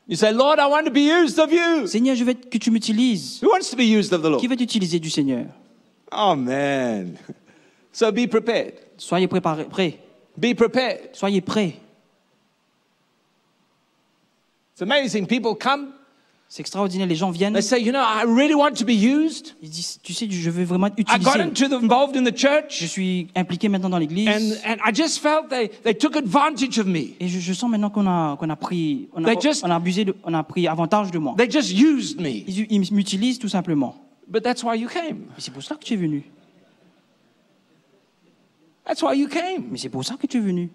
You say, Lord, I want to be used of you. Seigneur, je veux que tu m'utilises. Who wants to be used of the Lord? Qui veut t'utiliser du Seigneur? Oh, man. So be prepared. Soyez prêts. Be prepared. Soyez prêts. It's amazing. People come, C'est extraordinaire. Les gens viennent. they say, you know, I really want to be used. Ils disent, tu sais, je veux vraiment I got utiliser. involved in the Je church, suis impliqué maintenant dans l'église. and I just felt they took advantage of me. Et je sens maintenant qu'on a pris, on a pris avantage de moi. They just used me. Ils m'utilisent tout simplement. But that's why you came. Mais c'est pour ça que tu es venu. That's why you came. Mais c'est pour ça que tu es venu.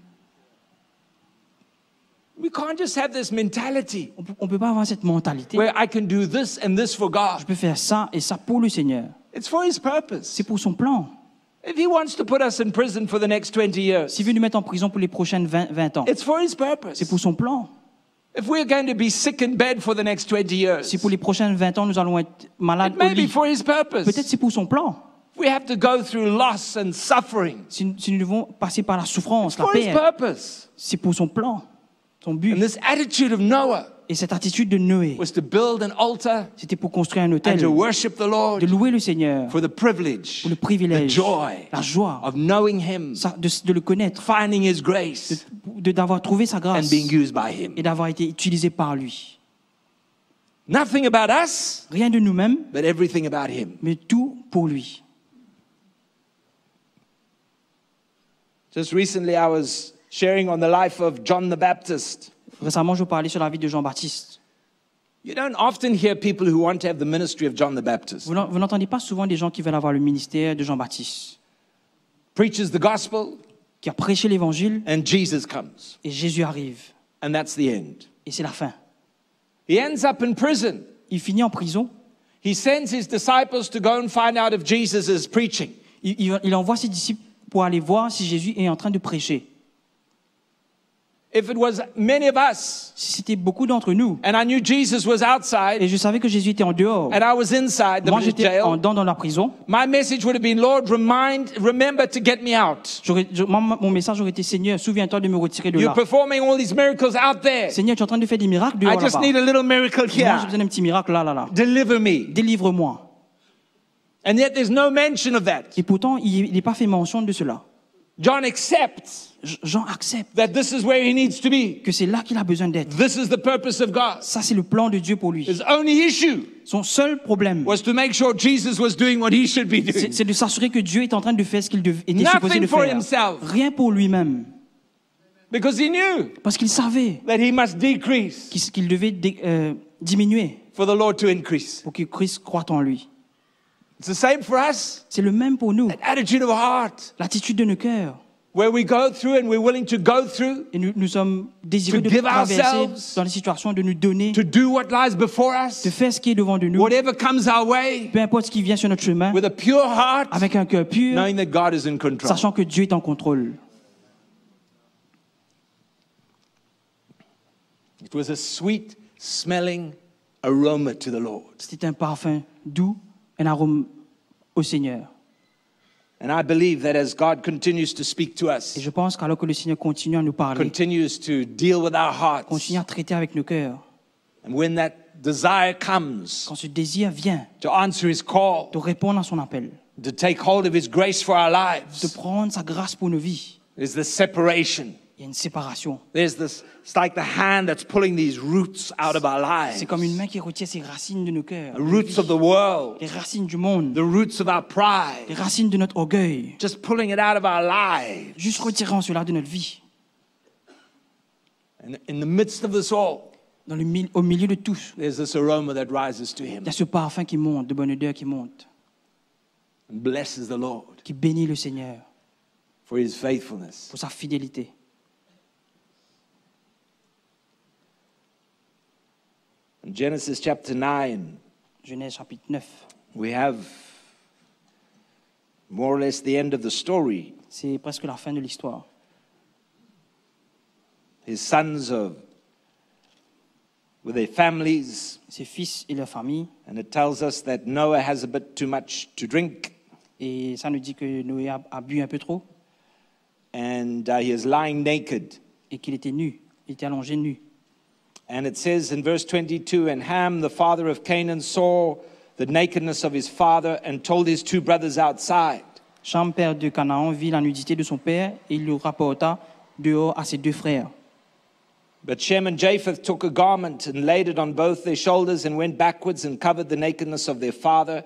We can't just have this mentality On ne peut pas avoir cette mentalité. where I can do this and this for God. Je peux faire ça et ça pour le Seigneur. It's for His purpose. C'est pour son plan. If He wants to put us in prison for the next 20 years, S'il veut nous mettre en prison pour les prochaines 20 ans, it's for His purpose. c'est pour son plan. If we're going to be sick in bed for the next 20 years, Si pour les prochaines 20 ans, nous allons être malades it au may be lit, for His purpose. peut-être c'est pour son plan. If we have to go through loss and suffering, Si nous devons passer par la souffrance, la for His perte, purpose. c'est pour son plan, son And but. this attitude of Noah Et cette attitude de Noé, was to build an altar c'était pour construire un and hôtel, to worship the Lord de louer le Seigneur, for the privilege, pour le the privilège, joy la joie of knowing Him, de le connaître, finding His grace, d'avoir trouvé sa and grâce being used by Him. et d'avoir été utilisé par lui. Nothing about us, Rien de nous-mêmes, but everything about Him. mais tout pour lui. Just recently, I was sharing on the life of John the Baptist. Récemment, je parlais sur la vie de Jean-Baptiste. You don't often hear people who want to have the ministry of John the Baptist. Vous n'entendez pas souvent des gens qui veulent avoir le ministère de Jean-Baptiste, Preaches the gospel, qui a prêché l'évangile and Jesus comes, et Jésus arrive. and that's the end. Et c'est la fin. He ends up in prison. Il finit en prison. He sends his disciples to go and find out if Jesus is preaching. Il envoie ses disciples pour aller voir si Jésus est en train de prêcher. If it was many of us, Si c'était beaucoup d'entre nous, and I knew Jesus was outside, et je savais que Jésus était en dehors, and I was inside the moi j'étais jail, dans la prison, my message would have been, Lord, remember to get me out. mon message aurait été, Seigneur, souviens-toi de me retirer de You're là. performing all these miracles out there. Seigneur, tu es en train de faire des miracles I dehors just là-bas. need a little miracle Moi, j'ai here. besoin d'un petit miracle là. Deliver me. Délivre-moi. And yet there's no mention of that. Et pourtant, il n'est pas fait mention de cela. John accepts Jean accepte that this is where he needs to be. que c'est là qu'il a besoin d'être. This is the purpose of God. Ça, c'est le plan de Dieu pour lui. His only issue Son seul problème, was to make sure Jesus was doing what he should be doing. c'est de s'assurer que Dieu est en train de faire ce qu'il était supposé Nothing de for faire. himself. Rien pour lui-même. Because he knew Parce qu'il savait that he must decrease qu'il devait diminuer for the Lord to increase. pour que Christ croie en lui. It's the same for us. C'est le même pour nous. That attitude of heart L'attitude de nos cœurs. where we go through and we're willing to go through Et nous sommes désireux To de give traverser ourselves, dans les situations, de nous donner, to do what lies before de us, faire ce qui est devant de nous, whatever comes our way, peu importe ce qui vient sur notre chemin, with a pure heart, avec un cœur pur, knowing that God is in control. sachant que Dieu est en contrôle. It was a sweet smelling aroma to the Lord. C'était un parfum doux, un arôme au Seigneur. And I believe that as God continues to speak to Et us, je pense qu'alors que le Seigneur continue à nous parler, continues to deal with our hearts, continue à traiter avec nos cœurs, and when that desire comes quand ce désir vient to answer his call, de répondre à son appel, to take hold of his grace for our de lives, prendre sa grâce pour nos vies, There's this separation. Il y a une séparation. It's like the hand that's pulling these roots out of our lives. C'est comme une main qui retient ces racines de nos cœurs. The roots of the world, Les racines du monde. the roots of our Les pride, racines de notre orgueil. just pulling it out of our lives. Juste retirant cela de notre vie. And in the midst of this all, Au milieu de tout, there's this aroma that rises to him il y a ce parfum qui monte, de bonne odeur qui monte, and blesses the Lord qui bénit le Seigneur for his faithfulness. pour sa fidélité. In Genesis chapter 9, Genèse chapitre 9. we have more or less the end of the story. C'est presque la fin de l'histoire. His sons are with their families, Ses fils et leur famille. and it tells us that Noah has a bit too much to drink, Et ça nous dit que Noé a bu un peu trop and he is lying naked. et qu'il était nu. Il était allongé nu. And it says in verse 22, and Ham, the father of Canaan, saw the nakedness of his father and told his two brothers outside. Cham, père de Canaan, vit la nudité de son père et il le rapporta dehors à ses deux frères. But Shem and Japheth took a garment and laid it on both their shoulders and went backwards and covered the nakedness of their father.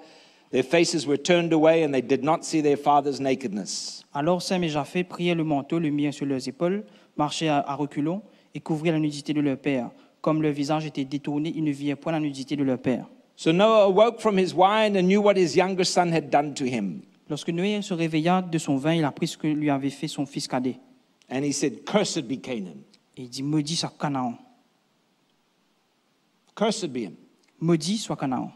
Their faces were turned away and they did not see their father's nakedness. Alors Sem et Japheth prirent le manteau, le mirent sur leurs épaules, marchèrent à reculons et couvrirent la nudité de leur père. Comme leur visage était détourné, ils ne virent point la nudité de leur père. So Noah awoke from his wine and knew what his younger son had done to him. Lorsque Noé se réveilla de son vin, il apprit ce que lui avait fait son fils cadet. And he said, cursed be Canaan. Et il dit, maudit soit Canaan. Cursed be him. Maudit soit Canaan.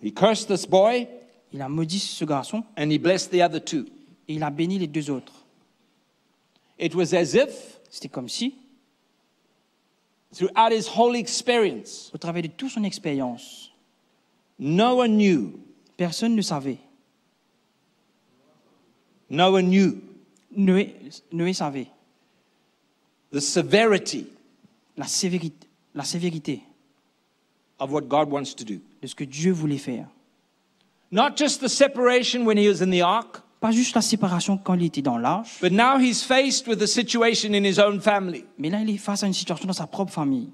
He cursed this boy Il a maudit ce garçon and he blessed the other two. et il a béni les deux autres. It was as if C'était comme si, throughout his whole experience, au travers de toute son expérience, no one knew. personne ne savait. No one knew Noé savait the severity la sévérité of what God wants to do. de ce que Dieu voulait faire. Not just the separation when he was in the ark, Pas juste la séparation quand il était dans l'arche, but now he's faced with a situation in his own family. mais là il est face à une situation dans sa propre famille.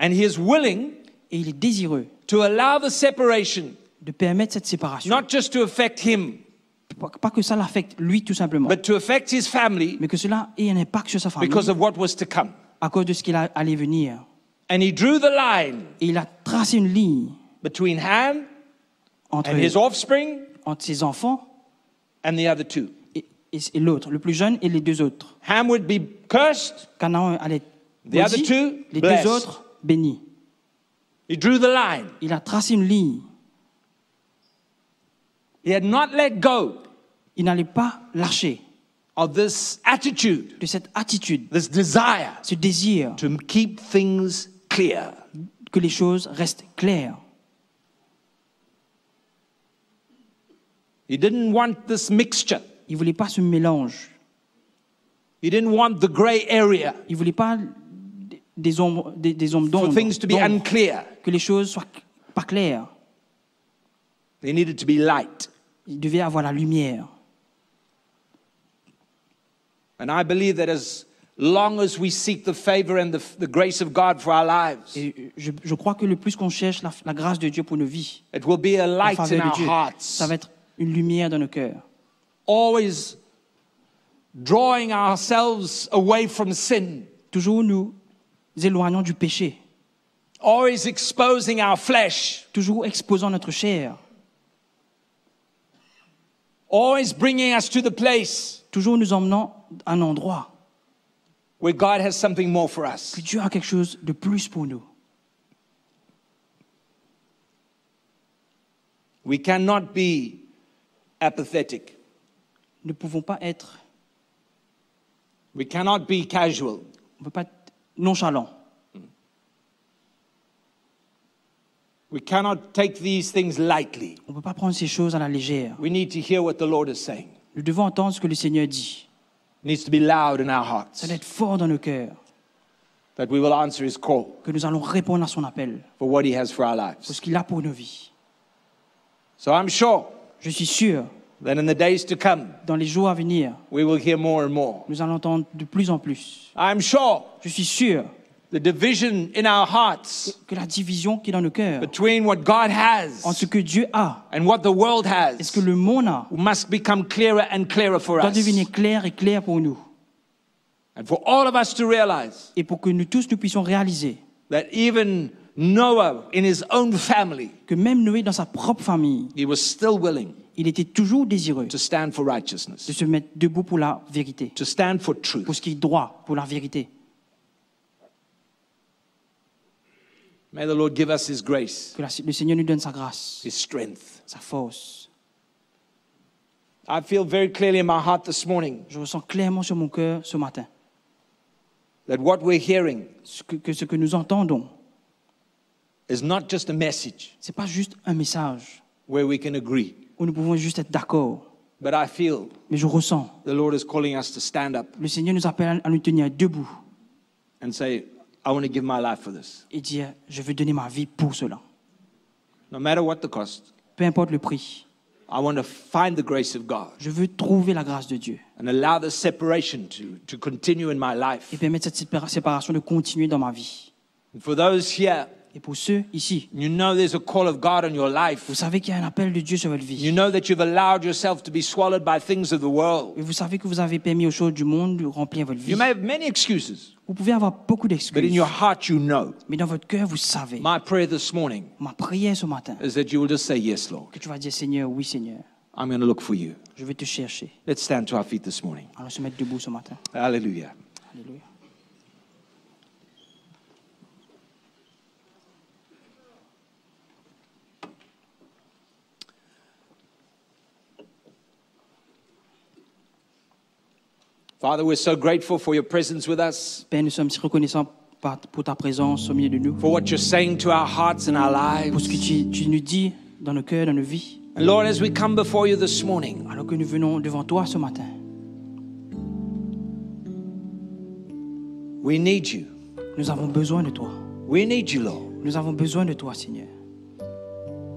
And he is willing Et il est désireux to allow the separation de permettre cette séparation. not just to affect him, Pas que ça l'affecte lui tout simplement, but to affect his family mais que cela ait un impact sur sa famille because of what was to come. à cause de ce qu'il allait venir. And he drew the line Et il a tracé une ligne between Ham entre, and his offspring entre ses enfants and the other two. et l'autre, le plus jeune et les deux autres. Ham would be cursed, Canaan allait être the other maudit, two les blessed. deux autres bénis. He drew the line. Il a tracé une ligne. He had not let go Il n'allait pas lâcher of this attitude, de cette attitude, this desire ce désir to keep things clear. que les choses restent claires. He didn't want this mixture. Il ne voulait pas ce mélange. He didn't want the gray area Il ne voulait pas des ombres for d'ombre, things to be unclear. que les choses soient pas claires. There needed to be light. Il devait avoir la lumière. And I believe that as long as we seek the favor and the grace of God for our lives, Et je crois que le plus qu'on cherche la grâce de Dieu pour nos vies, it will be a la light in faveur de our Dieu, hearts, ça va être une lumière dans nos cœurs. always drawing ourselves away from sin, Toujours nous éloignons du péché, always exposing our flesh, toujours exposant notre chair, always bringing us to the place toujours nous emmenant à un endroit where God has something more for us. que Dieu a quelque chose de plus pour nous. We cannot be apathetic. Nous ne pouvons pas être, We cannot be casual. on ne peut pas être nonchalant. We cannot take these things lightly. On ne peut pas prendre ces choses à la légère. We need to hear what the Lord is saying. Nous devons entendre ce que le Seigneur dit. It needs to be loud in our Ça hearts doit être fort dans nos cœurs, that we will answer his call que nous allons répondre à son appel for what he has for our pour lives. ce qu'il a pour nos vies. So I'm sure Je suis sûr that in the days to come, dans les jours à venir, we will hear more and more. nous allons entendre de plus en plus. I'm sure Je suis sûr the division in our hearts que la division qui est dans nos cœurs, between what God has entre ce que Dieu a and what the world et ce que has le monde a, must become clearer and clearer for doit us. devenir clair et clair pour nous. And for all of us to realize Et pour que nous tous, nous puissions réaliser that even Noah in his own family, que même Noé, dans sa propre famille, he was still willing il était toujours désireux to stand for de righteousness, se mettre debout pour la vérité, to stand for pour truth. ce qui est droit, pour la vérité. May the Lord give us his grace, Que le Seigneur nous donne sa grâce, his strength. sa force. I feel very clearly in my heart this morning Je ressens clairement sur mon cœur ce matin that what we're hearing que ce que nous entendons, is not just a message ce n'est pas juste un message where we can agree, où nous pouvons juste être d'accord. but I feel Mais je ressens, the Lord is calling us to stand up le Seigneur nous appelle à nous tenir debout and say, I want to give my life for this. et dire, je veux donner ma vie pour cela. No matter what the cost, Peu importe le prix, I want to find the grace of God je veux trouver la grâce de Dieu and allow the separation to continue in my life. et permettre cette séparation de continuer dans ma vie. And for those here, Et pour ceux ici, you know there's a call of God on your vous life. savez qu'il y a un appel de Dieu sur votre You vie. know that you've allowed yourself to be swallowed by things of the world. Et vous savez que vous avez permis aux choses du monde de remplir votre vie. You may have many excuses, Vous pouvez avoir beaucoup but in d'excuses, your heart you know. mais dans votre cœur, vous savez. My prayer this morning Ma prière ce matin, is that you will just say, yes, Lord, que tu vas dire, Seigneur, oui Seigneur, I'm going to look for you. je vais te chercher. Let's stand to our feet this morning. Allons se mettre debout ce matin. Hallelujah. Alléluia. Father, we're so grateful for your presence with us, Père, nous sommes si reconnaissants pour ta présence au milieu de nous, for what you're saying to our hearts and our pour ce que lives. tu nous dis dans nos cœurs, dans nos vies. And Lord, as we come before you this morning, Alors que nous venons devant toi ce matin, we need you. nous avons besoin de toi. We need you, Lord. Nous avons besoin de toi, Seigneur.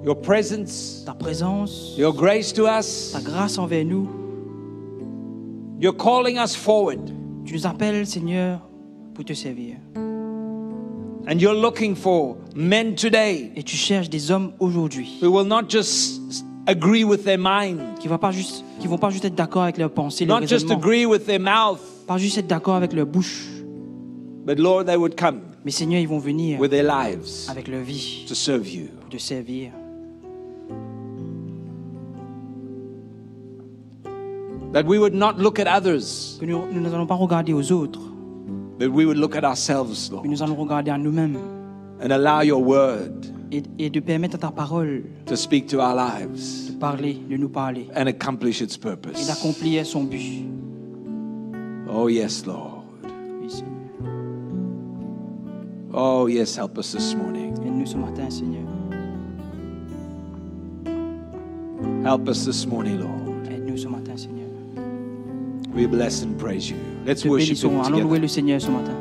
Your presence, Ta présence, your grace to us, ta grâce envers nous. you're calling us forward. Tu nous appelles, Seigneur, pour te servir. And you're looking for men today Et tu cherches des hommes aujourd'hui who will not just agree with their mind, qui vont pas juste être d'accord avec leurs pensées, leurs not just raisonnements, agree with their mouth, pas juste être d'accord avec leur bouche, but Lord, they would come mais Seigneur, ils vont venir with their lives avec leur vie to serve you. pour te servir. That we would not look at others, Que nous n'allons pas regarder aux autres, but we would look at ourselves, mais Lord, nous allons regarder à nous-mêmes and allow your word et de permettre à ta parole to speak to our lives de parler, de nous parler and accomplish its et purpose. d'accomplir son but. Oh, yes, Lord. Oui, Seigneur. Oh, yes, help us this morning. Aide-nous ce matin, Seigneur. Help us this morning, Lord. Aide-nous ce matin, Seigneur. We bless and praise you. Let's Te worship bénissons. him Allons louer together. le Seigneur ce matin.